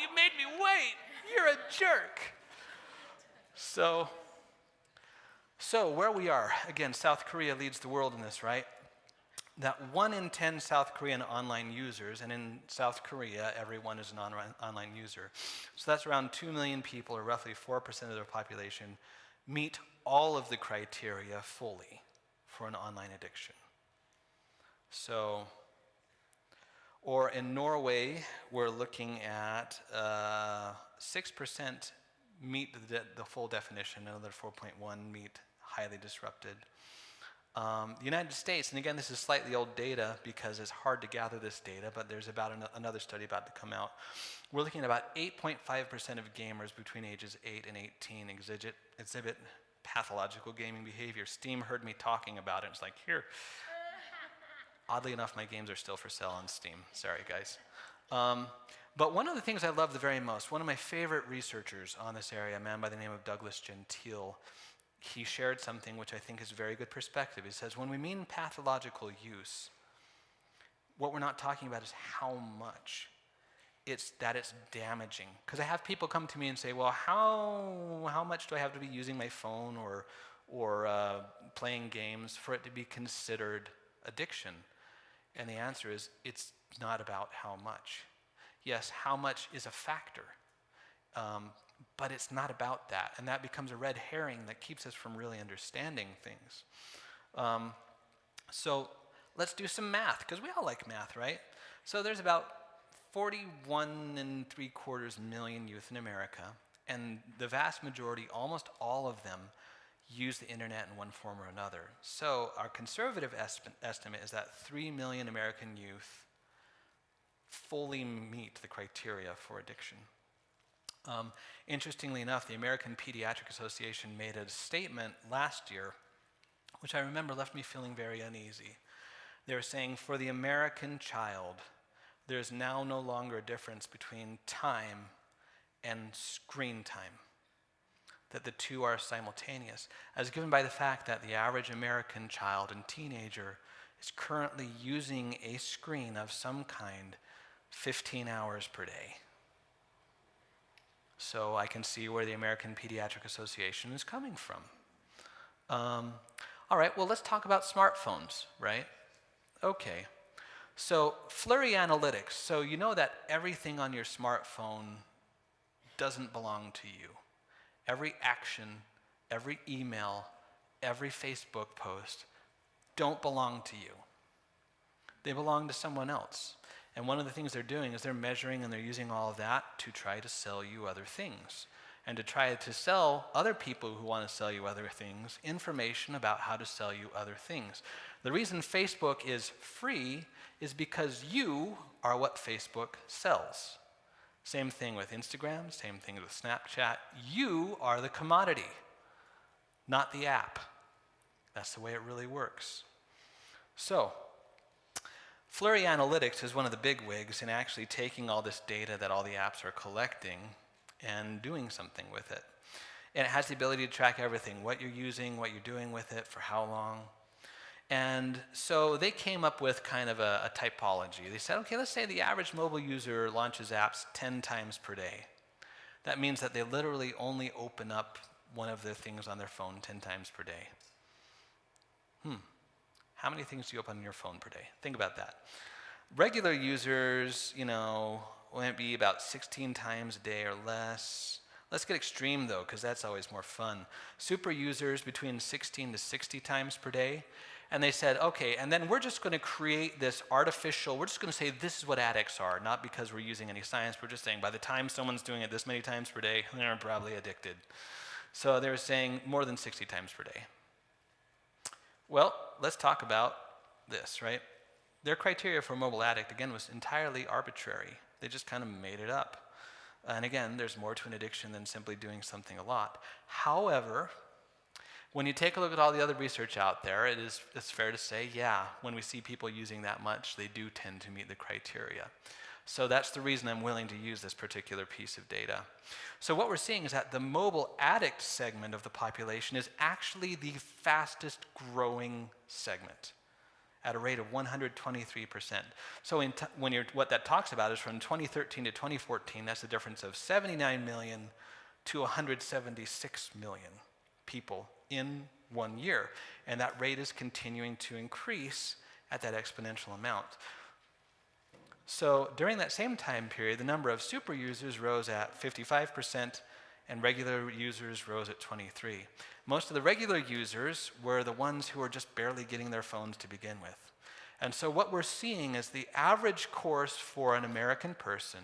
you made me wait. You're a jerk. So where we are, again, South Korea leads the world in this, right? That 1 in 10 South Korean online users, and in South Korea, everyone is an online user. So that's around 2 million people, or roughly 4% of their population, meet all of the criteria fully for an online addiction. So, or in Norway, we're looking at 6% meet the full definition, another 4.1 meet highly disrupted. The United States, and again, this is slightly old data because it's hard to gather this data, but there's about another study about to come out. We're looking at about 8.5% of gamers between ages 8 and 18 exhibit pathological gaming behavior. Steam heard me talking about it. It's like, here. Oddly enough, my games are still for sale on Steam. Sorry, guys. But one of the things I love the very most, one of my favorite researchers on this area, a man by the name of Douglas Gentile, he shared something which I think is a very good perspective. He says, when we mean pathological use, what we're not talking about is how much. It's that it's damaging. Because I have people come to me and say, well, how much do I have to be using my phone or playing games for it to be considered addiction? And the answer is, it's not about how much. Yes, how much is a factor, but it's not about that. And that becomes a red herring that keeps us from really understanding things. So let's do some math, because we all like math, right? So there's about 41.75 million youth in America, and the vast majority, almost all of them, use the internet in one form or another. So our conservative estimate is that 3 million American youth fully meet the criteria for addiction. Interestingly enough, the American Pediatric Association made a statement last year, which I remember left me feeling very uneasy. They were saying, for the American child, there's now no longer a difference between time and screen time, that the two are simultaneous, as given by the fact that the average American child and teenager is currently using a screen of some kind 15 hours per day. So I can see where the American Pediatric Association is coming from. All right, well, let's talk about smartphones, right? Okay, so Flurry Analytics. So you know that everything on your smartphone doesn't belong to you. Every action, every email, every Facebook post don't belong to you. They belong to someone else. And one of the things they're doing is they're measuring and they're using all of that to try to sell you other things. And to try to sell other people who want to sell you other things information about how to sell you other things. The reason Facebook is free is because you are what Facebook sells. Same thing with Instagram, same thing with Snapchat. You are the commodity, not the app. That's the way it really works. So, Flurry Analytics is one of the big wigs in actually taking all this data that all the apps are collecting and doing something with it. And it has the ability to track everything, what you're using, what you're doing with it, for how long. And so they came up with kind of a typology. They said, okay, let's say the average mobile user launches apps 10 times per day. That means that they literally only open up one of the things on their phone 10 times per day. How many things do you open on your phone per day? Think about that. Regular users, might be about 16 times a day or less. Let's get extreme though, because that's always more fun. Super users between 16 to 60 times per day. And they said, okay, and then we're just going to create this artificial, we're just going to say this is what addicts are, not because we're using any science, we're just saying by the time someone's doing it this many times per day, they're probably addicted. So they were saying more than 60 times per day. Well, let's talk about this, right? Their criteria for a mobile addict, again, was entirely arbitrary. They just kind of made it up. And again, there's more to an addiction than simply doing something a lot. However, when you take a look at all the other research out there, it's fair to say, yeah, when we see people using that much, they do tend to meet the criteria. So that's the reason I'm willing to use this particular piece of data. So what we're seeing is that the mobile addict segment of the population is actually the fastest growing segment at a rate of 123%. So what that talks about is from 2013 to 2014, that's a difference of 79 million to 176 million people in 1 year. And that rate is continuing to increase at that exponential amount. So during that same time period, the number of super users rose at 55% and regular users rose at 23%. Most of the regular users were the ones who were just barely getting their phones to begin with. And so what we're seeing is the average course for an American person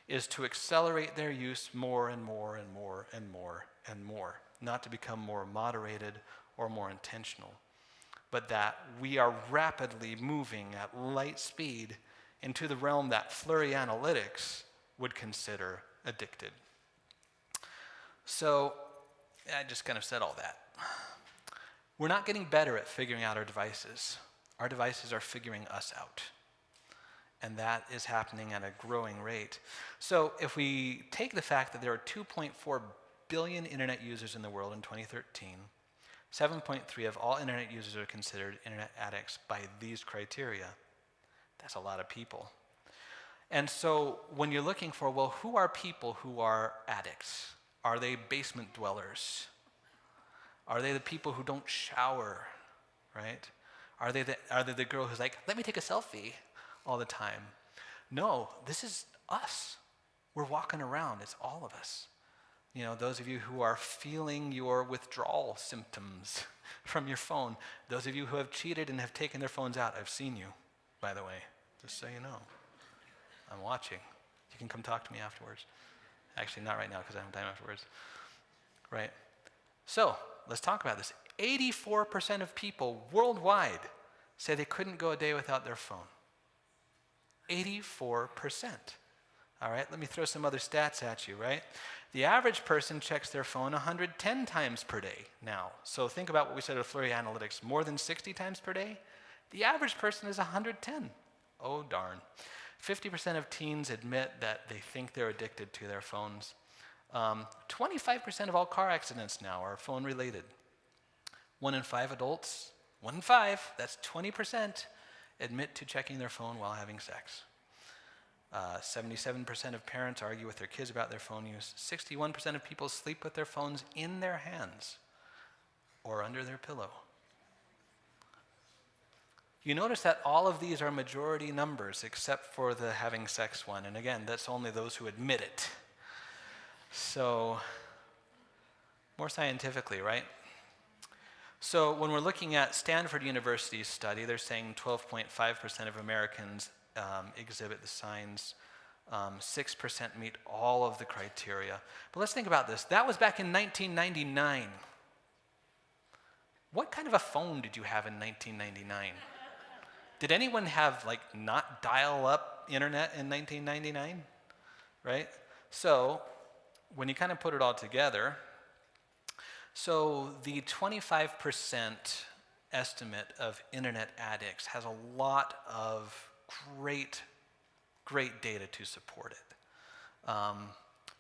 is to accelerate their use more and more and more and more and more, not to become more moderated or more intentional. but that we are rapidly moving at light speed into the realm that Flurry Analytics would consider addicted. So I just kind of said all that. We're not getting better at figuring out our devices. Our devices are figuring us out. And that is happening at a growing rate. So if we take the fact that there are 2.4 billion internet users in the world in 2013, 7.3 of all internet users are considered internet addicts by these criteria. That's a lot of people. And so when you're looking for, well, who are people who are addicts? Are they basement dwellers? Are they the people who don't shower, right? Are they the girl who's like, let me take a selfie all the time? No, this is us. We're walking around. It's all of us. You know, those of you who are feeling your withdrawal symptoms from your phone, those of you who have cheated and have taken their phones out, I've seen you, by the way, just so you know. I'm watching. You can come talk to me afterwards. Actually, not right now because I don't have time afterwards. Right? So, let's talk about this. 84% of people worldwide say they couldn't go a day without their phone. 84%. All right, let me throw some other stats at you, right? The average person checks their phone 110 times per day now. So think about what we said with Flurry Analytics, more than 60 times per day. The average person is 110. Oh, darn. 50% of teens admit that they think they're addicted to their phones. 25% of all car accidents now are phone related. 1 in 5 adults, 1 in 5, that's 20%, admit to checking their phone while having sex. 77% of parents argue with their kids about their phone use. 61% of people sleep with their phones in their hands or under their pillow. You notice that all of these are majority numbers except for the having sex one. And again, that's only those who admit it. So, more scientifically, right? So when we're looking at Stanford University's study, they're saying 12.5% of Americans exhibit the signs. 6% meet all of the criteria. But let's think about this. That was back in 1999. What kind of a phone did you have in 1999? Did anyone have not dial-up internet in 1999? Right? So when you kind of put it all together, so the 25% estimate of internet addicts has a lot of great data to support it.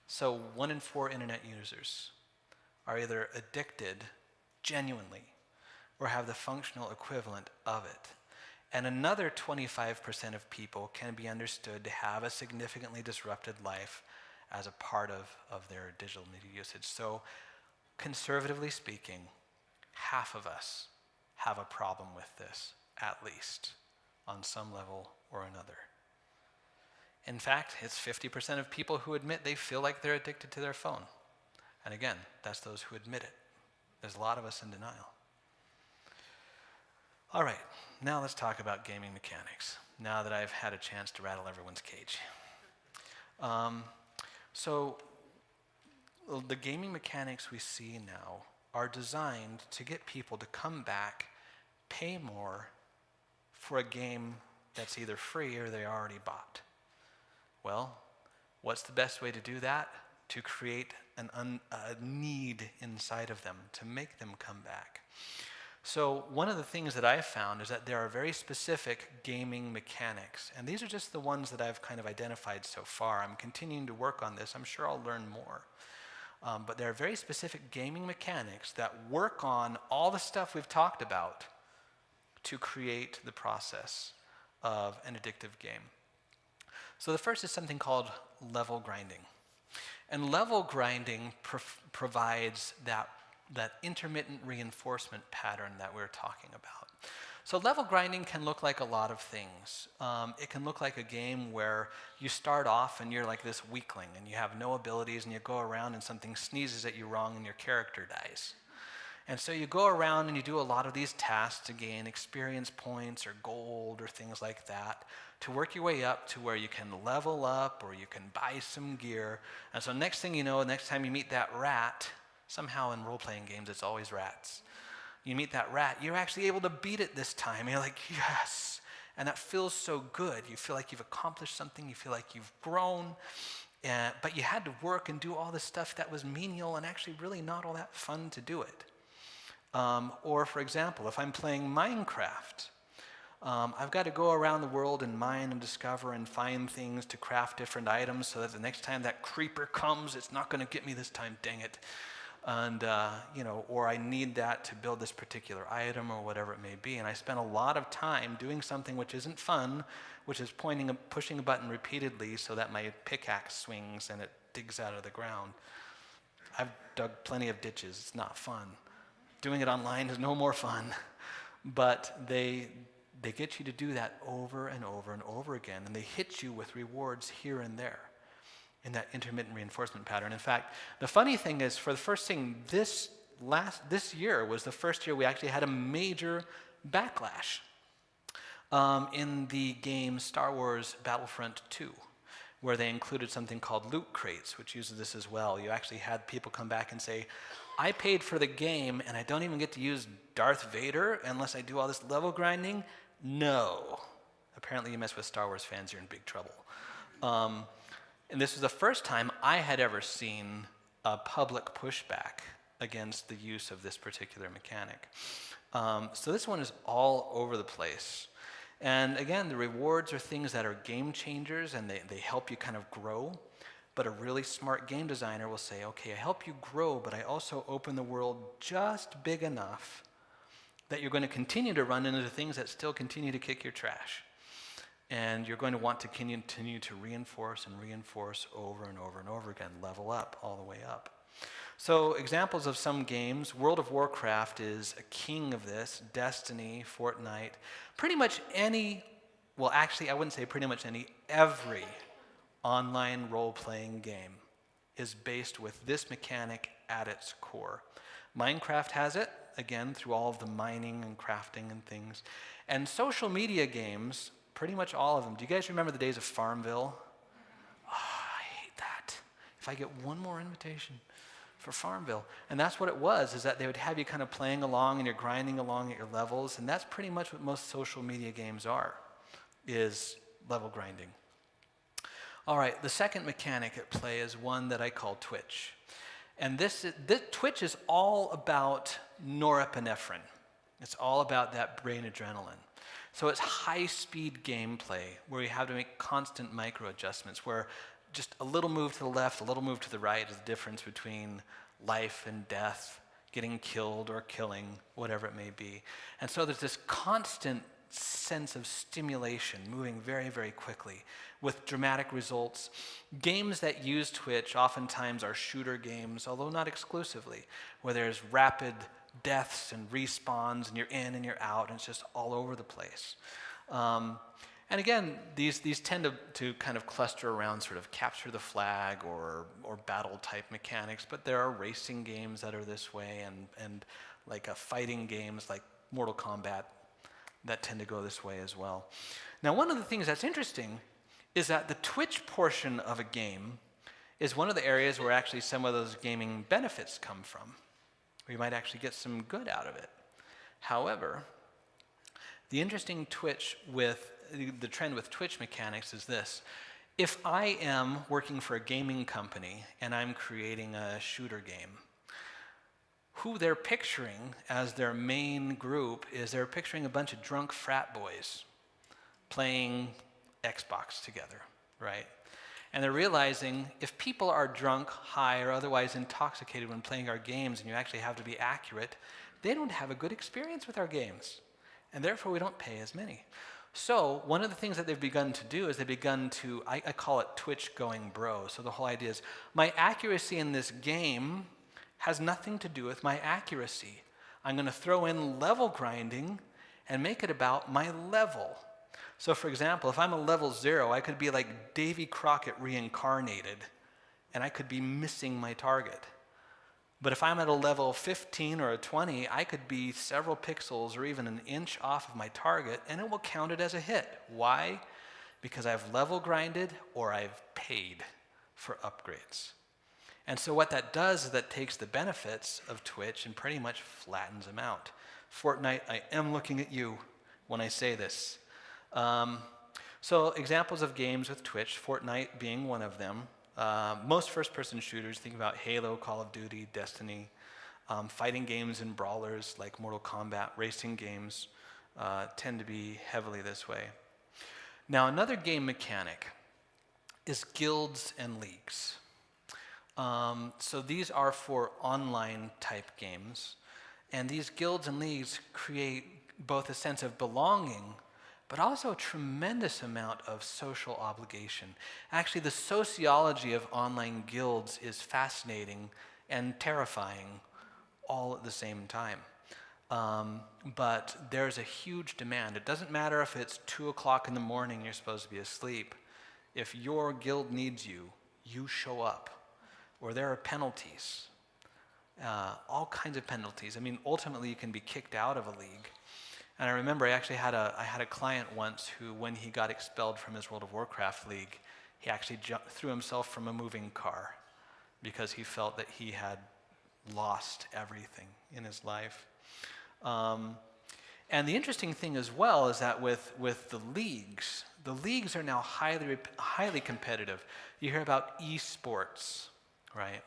So 1 in 4 internet users are either addicted genuinely or have the functional equivalent of it. And another 25% of people can be understood to have a significantly disrupted life as a part of their digital media usage. So conservatively speaking, half of us have a problem with this, at least, on some level or another. In fact, it's 50% of people who admit they feel like they're addicted to their phone. And again, that's those who admit it. There's a lot of us in denial. All right, now let's talk about gaming mechanics, now that I've had a chance to rattle everyone's cage. So the gaming mechanics we see now are designed to get people to come back, pay more for a game that's either free or they already bought. Well, what's the best way to do that? To create a need inside of them, to make them come back. So one of the things that I've found is that there are very specific gaming mechanics, and these are just the ones that I've kind of identified so far. I'm continuing to work on this. I'm sure I'll learn more. But there are very specific gaming mechanics that work on all the stuff we've talked about to create the process of an addictive game. So the first is something called level grinding. And level grinding provides that intermittent reinforcement pattern that we're talking about. So level grinding can look like a lot of things. It can look like a game where you start off and you're like this weakling and you have no abilities and you go around and something sneezes at you wrong and your character dies. And so you go around and you do a lot of these tasks to gain experience points or gold or things like that to work your way up to where you can level up or you can buy some gear. And so next thing you know, next time you meet that rat, somehow in role-playing games it's always rats. You meet that rat, you're actually able to beat it this time. You're like, yes. And that feels so good. You feel like you've accomplished something. You feel like you've grown. But you had to work and do all this stuff that was menial and actually really not all that fun to do it. Or for example, if I'm playing Minecraft, I've got to go around the world and mine and discover and find things to craft different items so that the next time that creeper comes, it's not going to get me this time, dang it. And, or I need that to build this particular item or whatever it may be. And I spend a lot of time doing something which isn't fun, which is pushing a button repeatedly so that my pickaxe swings and it digs out of the ground. I've dug plenty of ditches. It's not fun. Doing it online is no more fun. But they get you to do that over and over and over again, and they hit you with rewards here and there in that intermittent reinforcement pattern. In fact, the funny thing is, for the first thing, this year was the first year we actually had a major backlash in the game Star Wars Battlefront 2, where they included something called loot crates, which uses this as well. You actually had people come back and say, I paid for the game and I don't even get to use Darth Vader unless I do all this level grinding? No. Apparently you mess with Star Wars fans, you're in big trouble. And this was the first time I had ever seen a public pushback against the use of this particular mechanic. So this one is all over the place. And again, the rewards are things that are game changers and they help you kind of grow. But a really smart game designer will say, okay, I help you grow, but I also open the world just big enough that you're going to continue to run into things that still continue to kick your trash. And you're going to want to continue to reinforce and reinforce over and over and over again, level up all the way up. So examples of some games, World of Warcraft is a king of this, Destiny, Fortnite, pretty much any, well actually I wouldn't say pretty much any, every online role-playing game is based with this mechanic at its core. Minecraft has it, again, through all of the mining and crafting and things. And social media games, pretty much all of them. Do you guys remember the days of Farmville? Oh, I hate that. If I get one more invitation for Farmville. And that's what it was, is that they would have you kind of playing along and you're grinding along at your levels. And that's pretty much what most social media games are, is level grinding. All right, the second mechanic at play is one that I call Twitch. And this Twitch is all about norepinephrine. It's all about that brain adrenaline. So it's high-speed gameplay where you have to make constant micro-adjustments, where just a little move to the left, a little move to the right is the difference between life and death, getting killed or killing, whatever it may be. And so there's this constant sense of stimulation, moving very, very quickly with dramatic results. Games that use Twitch oftentimes are shooter games, although not exclusively, where there's rapid deaths and respawns and you're in and you're out and it's just all over the place. And again, these tend to kind of cluster around sort of capture the flag or battle type mechanics, but there are racing games that are this way and like fighting games like Mortal Kombat that tend to go this way as well. Now, one of the things that's interesting is that the Twitch portion of a game is one of the areas where actually some of those gaming benefits come from. We might actually get some good out of it. However, the interesting the trend with Twitch mechanics is this. If I am working for a gaming company and I'm creating a shooter game, who they're picturing as their main group is they're picturing a bunch of drunk frat boys playing Xbox together, right? And they're realizing if people are drunk, high, or otherwise intoxicated when playing our games and you actually have to be accurate, they don't have a good experience with our games. And therefore, we don't pay as many. So one of the things that they've begun to do is they've begun to, I call it Twitch going bro. So the whole idea is my accuracy in this game has nothing to do with my accuracy. I'm going to throw in level grinding and make it about my level. So for example, if I'm a level 0, I could be like Davy Crockett reincarnated, and I could be missing my target. But if I'm at a level 15 or a 20, I could be several pixels or even an inch off of my target, and it will count it as a hit. Why? Because I've level grinded or I've paid for upgrades. And so what that does is that takes the benefits of Twitch and pretty much flattens them out. Fortnite, I am looking at you when I say this. So examples of games with Twitch, Fortnite being one of them. Most first-person shooters, think about Halo, Call of Duty, Destiny, fighting games and brawlers like Mortal Kombat, racing games tend to be heavily this way. Now, another game mechanic is guilds and leagues. So these are for online type games. And these guilds and leagues create both a sense of belonging, but also a tremendous amount of social obligation. Actually, the sociology of online guilds is fascinating and terrifying all at the same time. But there's a huge demand. It doesn't matter if it's 2 o'clock in the morning, you're supposed to be asleep. If your guild needs you, you show up. Or there are penalties. All kinds of penalties. I mean, ultimately, you can be kicked out of a league. And I remember I actually had a client once who, when he got expelled from his World of Warcraft league, he actually threw himself from a moving car because he felt that he had lost everything in his life. And the interesting thing as well is that with the leagues are now highly competitive. You hear about esports, right?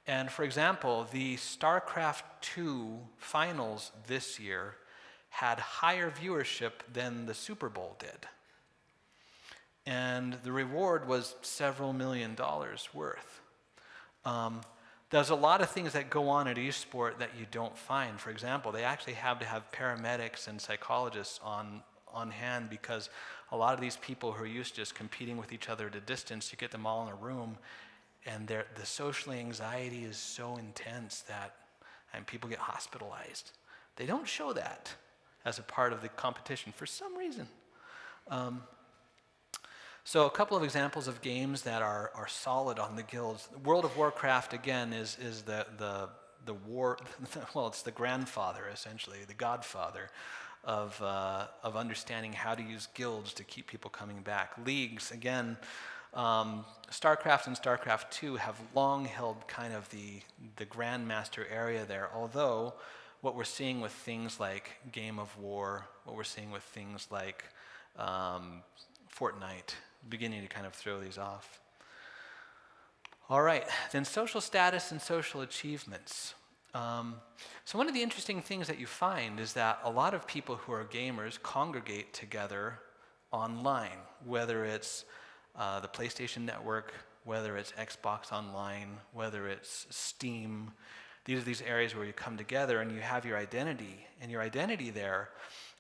And for example, the StarCraft II finals this year had higher viewership than the Super Bowl did. And the reward was several $1 million worth. There's a lot of things that go on at eSport that you don't find. For example, they actually have to have paramedics and psychologists on hand because a lot of these people who are used to just competing with each other at a distance, you get them all in a room, and the social anxiety is so intense that people get hospitalized. They don't show that as a part of the competition for some reason. So a couple of examples of games that are solid on the guilds. World of Warcraft, again, is the war, well, it's the grandfather, essentially, the godfather of understanding how to use guilds to keep people coming back. Leagues, again, StarCraft and StarCraft II have long held kind of the grandmaster area there, although what we're seeing with things like Game of War, what we're seeing with things like Fortnite, beginning to kind of throw these off. All right, then social status and social achievements. So one of the interesting things that you find is that a lot of people who are gamers congregate together online, whether it's the PlayStation Network, whether it's Xbox Online, whether it's Steam. These are these areas where you come together and you have your identity, and your identity there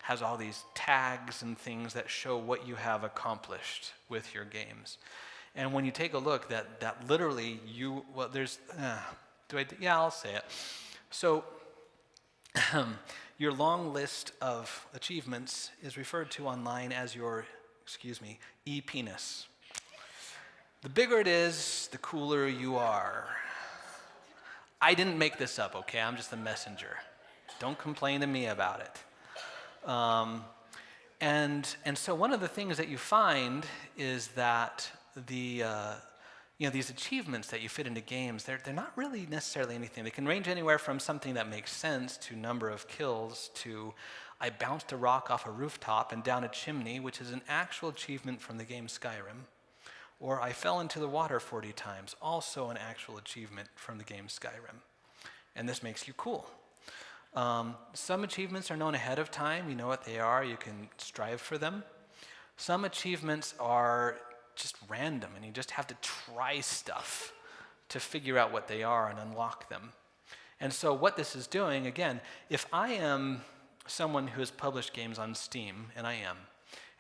has all these tags and things that show what you have accomplished with your games. And when you take a look, that literally I'll say it. So your long list of achievements is referred to online as your, e-penis. The bigger it is, the cooler you are. I didn't make this up, okay? I'm just the messenger. Don't complain to me about it. And so one of the things that you find is that these achievements that you fit into games, they're not really necessarily anything. They can range anywhere from something that makes sense to number of kills to I bounced a rock off a rooftop and down a chimney, which is an actual achievement from the game Skyrim. Or I fell into the water 40 times, also an actual achievement from the game Skyrim. And this makes you cool. Some achievements are known ahead of time. You know what they are. You can strive for them. Some achievements are just random, and you just have to try stuff to figure out what they are and unlock them. And so what this is doing, again, if I am someone who has published games on Steam, and I am,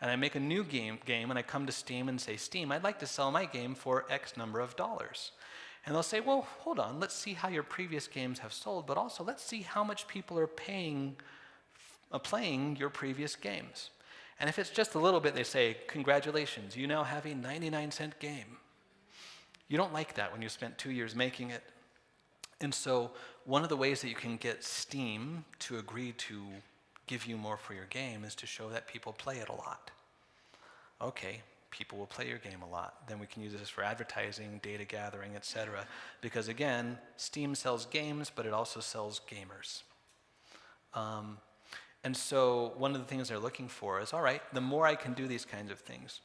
and I make a new game and I come to Steam and say, Steam, I'd like to sell my game for X number of dollars. And they'll say, well, hold on, let's see how your previous games have sold, but also let's see how much people are paying, playing your previous games. And if it's just a little bit, they say, congratulations, you now have a 99-cent game. You don't like that when you spent 2 years making it. And so one of the ways that you can get Steam to agree to give you more for your game is to show that people play it a lot. Okay, people will play your game a lot. Then we can use this for advertising, data gathering, etc. Because again, Steam sells games, but it also sells gamers. And so one of the things they're looking for is, all right, the more I can do these kinds of things.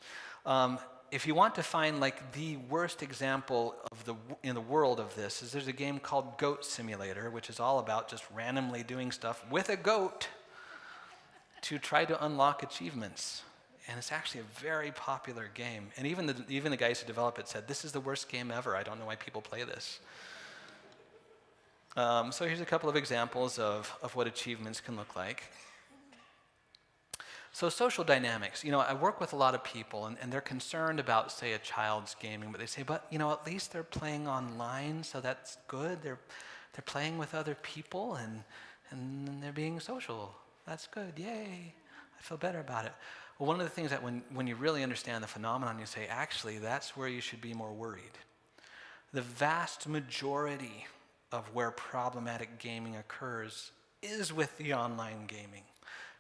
If you want to find like the worst example of in the world of this, is there's a game called Goat Simulator, which is all about just randomly doing stuff with a goat to try to unlock achievements. And it's actually a very popular game. And even the guys who develop it said, this is the worst game ever. I don't know why people play this. So here's a couple of examples of what achievements can look like. So social dynamics. I work with a lot of people, and they're concerned about, say, a child's gaming, but they say, but, at least they're playing online, so that's good. They're playing with other people, and they're being social. That's good. Yay. I feel better about it. Well, one of the things that when you really understand the phenomenon, you say, actually, that's where you should be more worried. The vast majority of where problematic gaming occurs is with the online gaming,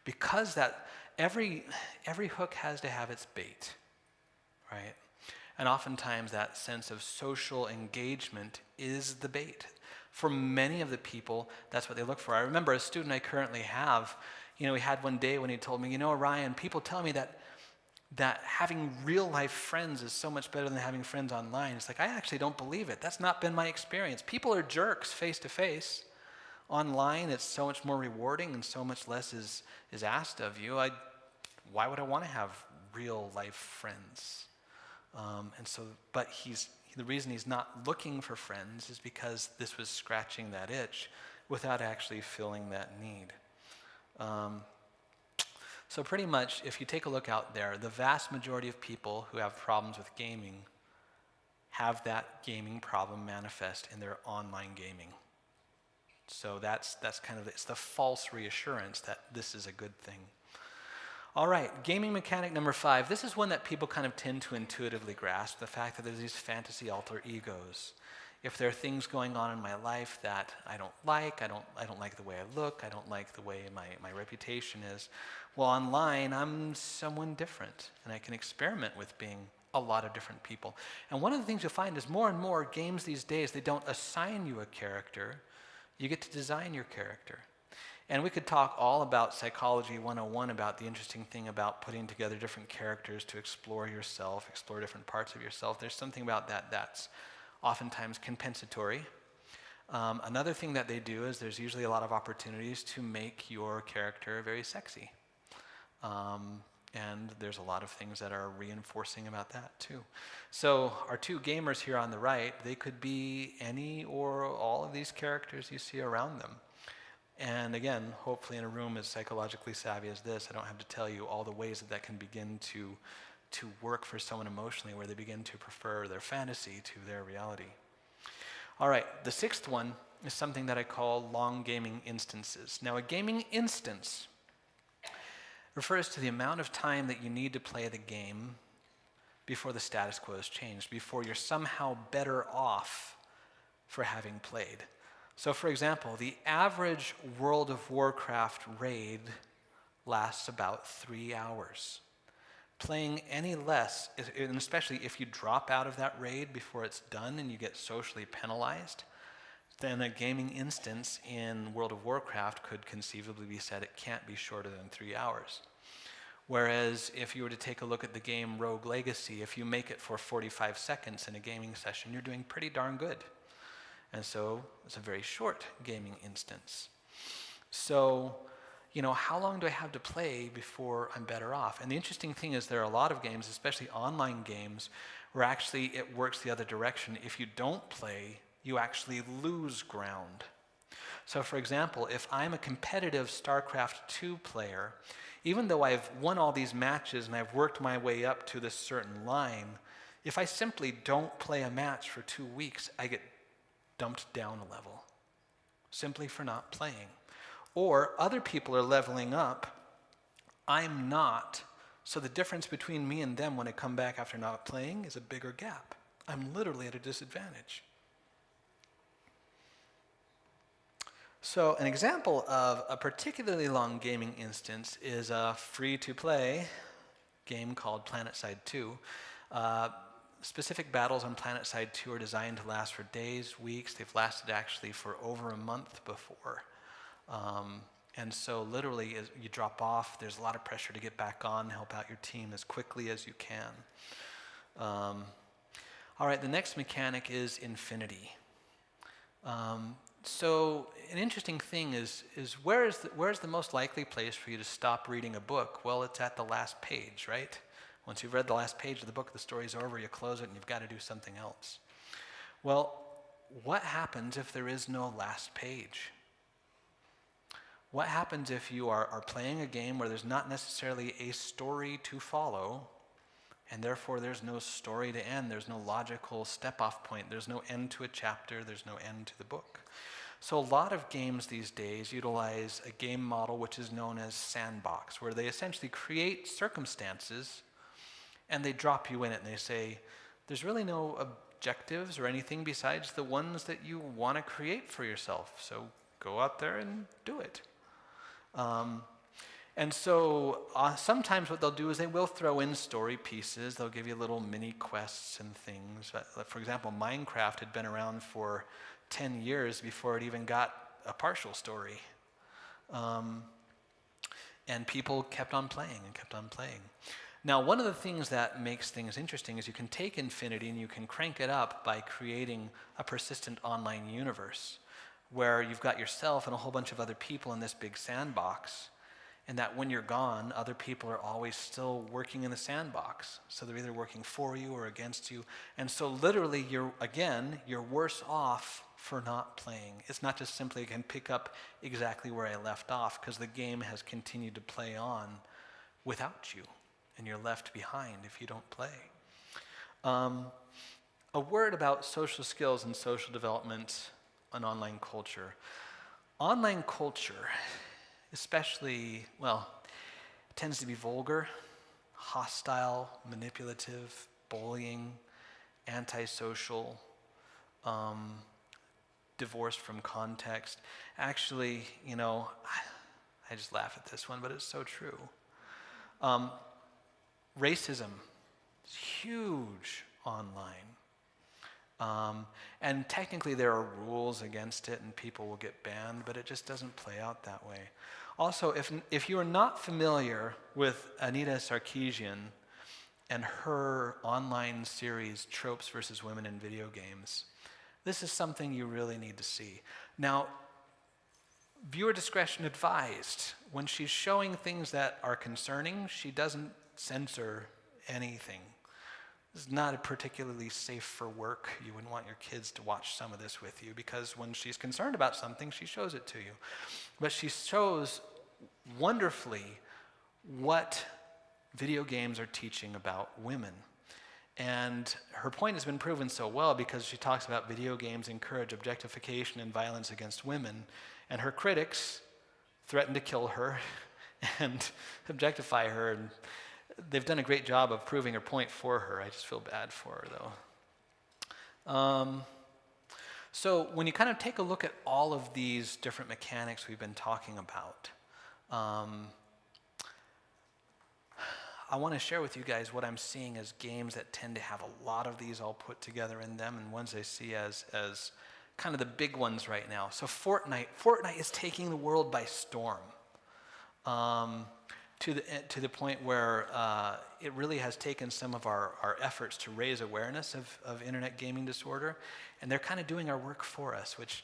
because that every hook has to have its bait, right? And oftentimes that sense of social engagement is the bait. For many of the people, that's what they look for. I remember a student I currently have, we had one day when he told me, Ryan, people tell me that having real life friends is so much better than having friends online. It's like, I actually don't believe it. That's not been my experience. People are jerks face to face. Online, it's so much more rewarding and so much less is asked of you. Why would I want to have real life friends? But the reason he's not looking for friends is because this was scratching that itch without actually filling that need. So pretty much, if you take a look out there, the vast majority of people who have problems with gaming have that gaming problem manifest in their online gaming. So that's kind of, it's the false reassurance that this is a good thing. All right, gaming mechanic number 5. This is one that people kind of tend to intuitively grasp, the fact that there's these fantasy alter egos. If there are things going on in my life that I don't like, I don't like the way I look, I don't like the way my reputation is, well, online, I'm someone different, and I can experiment with being a lot of different people. And one of the things you'll find is more and more games these days, they don't assign you a character. You get to design your character. And we could talk all about Psychology 101, about the interesting thing about putting together different characters to explore yourself, explore different parts of yourself. There's something about that that's oftentimes compensatory. Another thing that they do is there's usually a lot of opportunities to make your character very sexy. And there's a lot of things that are reinforcing about that too. So our two gamers here on the right, they could be any or all of these characters you see around them. And again, hopefully in a room as psychologically savvy as this, I don't have to tell you all the ways that can begin to work for someone emotionally, where they begin to prefer their fantasy to their reality. All right, the 6th one is something that I call long gaming instances. Now, a gaming instance refers to the amount of time that you need to play the game before the status quo is changed, before you're somehow better off for having played. So for example, the average World of Warcraft raid lasts about 3 hours. Playing any less, and especially if you drop out of that raid before it's done and you get socially penalized, then a gaming instance in World of Warcraft could conceivably be said it can't be shorter than 3 hours. Whereas if you were to take a look at the game Rogue Legacy, if you make it for 45 seconds in a gaming session, you're doing pretty darn good. And so it's a very short gaming instance. So, how long do I have to play before I'm better off? And the interesting thing is there are a lot of games, especially online games, where actually it works the other direction. If you don't play, you actually lose ground. So for example, if I'm a competitive StarCraft 2 player, even though I've won all these matches and I've worked my way up to this certain line, if I simply don't play a match for 2 weeks, I get dumped down a level, simply for not playing. Or other people are leveling up, I'm not, so the difference between me and them when I come back after not playing is a bigger gap. I'm literally at a disadvantage. So an example of a particularly long gaming instance is a free-to-play game called PlanetSide 2. Specific battles on PlanetSide 2 are designed to last for days, weeks. They've lasted actually for over a month before. And so literally, as you drop off, there's a lot of pressure to get back on, help out your team as quickly as you can. All right, the next mechanic is infinity. So an interesting thing is where's the most likely place for you to stop reading a book? Well, it's at the last page, right? Once you've read the last page of the book, the story's over, you close it, and you've got to do something else. Well, what happens if there is no last page? What happens if you are playing a game where there's not necessarily a story to follow, and therefore there's no story to end, there's no logical step-off point, there's no end to a chapter, there's no end to the book? So a lot of games these days utilize a game model which is known as sandbox, where they essentially create circumstances and they drop you in it and they say, there's really no objectives or anything besides the ones that you want to create for yourself, so go out there and do it. And so sometimes what they'll do is they will throw in story pieces. They'll give you little mini quests and things. For example, Minecraft had been around for 10 years before it even got a partial story. And people kept on playing and kept on playing. Now, one of the things that makes things interesting is you can take infinity and you can crank it up by creating a persistent online universe where you've got yourself and a whole bunch of other people in this big sandbox, and that when you're gone, other people are always still working in the sandbox. So they're either working for you or against you. And so literally, you're worse off for not playing. It's not just simply I can pick up exactly where I left off, because the game has continued to play on without you, and you're left behind if you don't play. A word about social skills and social development and online culture. Online culture, especially, well, it tends to be vulgar, hostile, manipulative, bullying, antisocial, divorced from context. Actually, I just laugh at this one, but it's so true. Racism is huge online. And technically there are rules against it and people will get banned, but it just doesn't play out that way. Also, if you are not familiar with Anita Sarkeesian and her online series, Tropes versus Women in Video Games, this is something you really need to see. Now, viewer discretion advised. When she's showing things that are concerning, she doesn't censor anything. This is not a particularly safe for work. You wouldn't want your kids to watch some of this with you, because when she's concerned about something, she shows it to you. But she shows wonderfully what video games are teaching about women. And her point has been proven so well because she talks about video games encourage objectification and violence against women, and her critics threaten to kill her and objectify her, and they've done a great job of proving her point for her. I just feel bad for her, though. So when you kind of take a look at all of these different mechanics we've been talking about, I want to share with you guys what I'm seeing as games that tend to have a lot of these all put together in them, and ones I see as kind of the big ones right now. So Fortnite is taking the world by storm. To the point where it really has taken some of our efforts to raise awareness of internet gaming disorder, and they're kind of doing our work for us, which,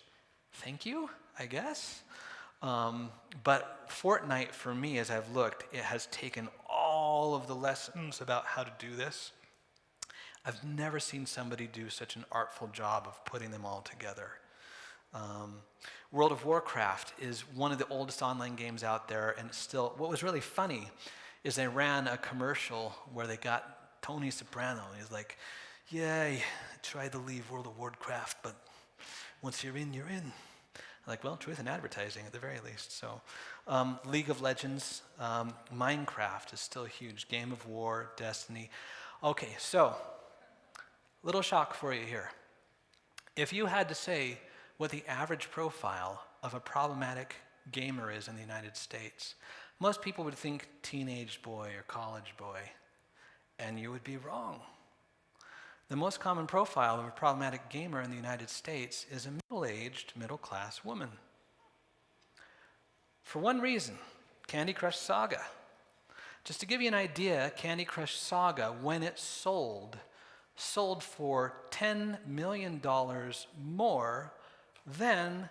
thank you, I guess. But Fortnite, for me, as I've looked, it has taken all of the lessons about how to do this. I've never seen somebody do such an artful job of putting them all together. World of Warcraft is one of the oldest online games out there, and still, what was really funny is they ran a commercial where they got Tony Soprano. He's like, yeah, I tried to leave World of Warcraft, but once you're in, you're in. Like, well, truth in advertising at the very least. So League of Legends, Minecraft is still huge. Game of War, Destiny. Okay, so little shock for you here. If you had to say what the average profile of a problematic gamer is in the United States, most people would think teenage boy or college boy. And you would be wrong. The most common profile of a problematic gamer in the United States is a middle-aged, middle-class woman. For one reason, Candy Crush Saga. Just to give you an idea, Candy Crush Saga, when it sold for $10 million more than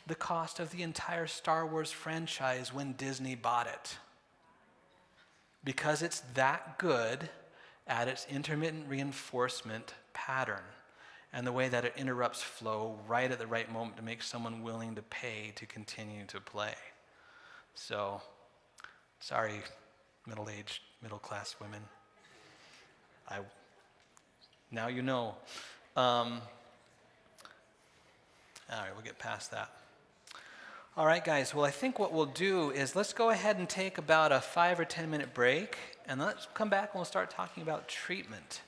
the cost of the entire Star Wars franchise when Disney bought it. Because it's that good at its intermittent reinforcement pattern and the way that it interrupts flow right at the right moment to make someone willing to pay to continue to play. So, sorry, middle-aged, middle-class women. Now you know. All right, we'll get past that. All right, guys, well, I think what we'll do is let's go ahead and take about a 5 or 10 minute break, and let's come back and we'll start talking about treatment.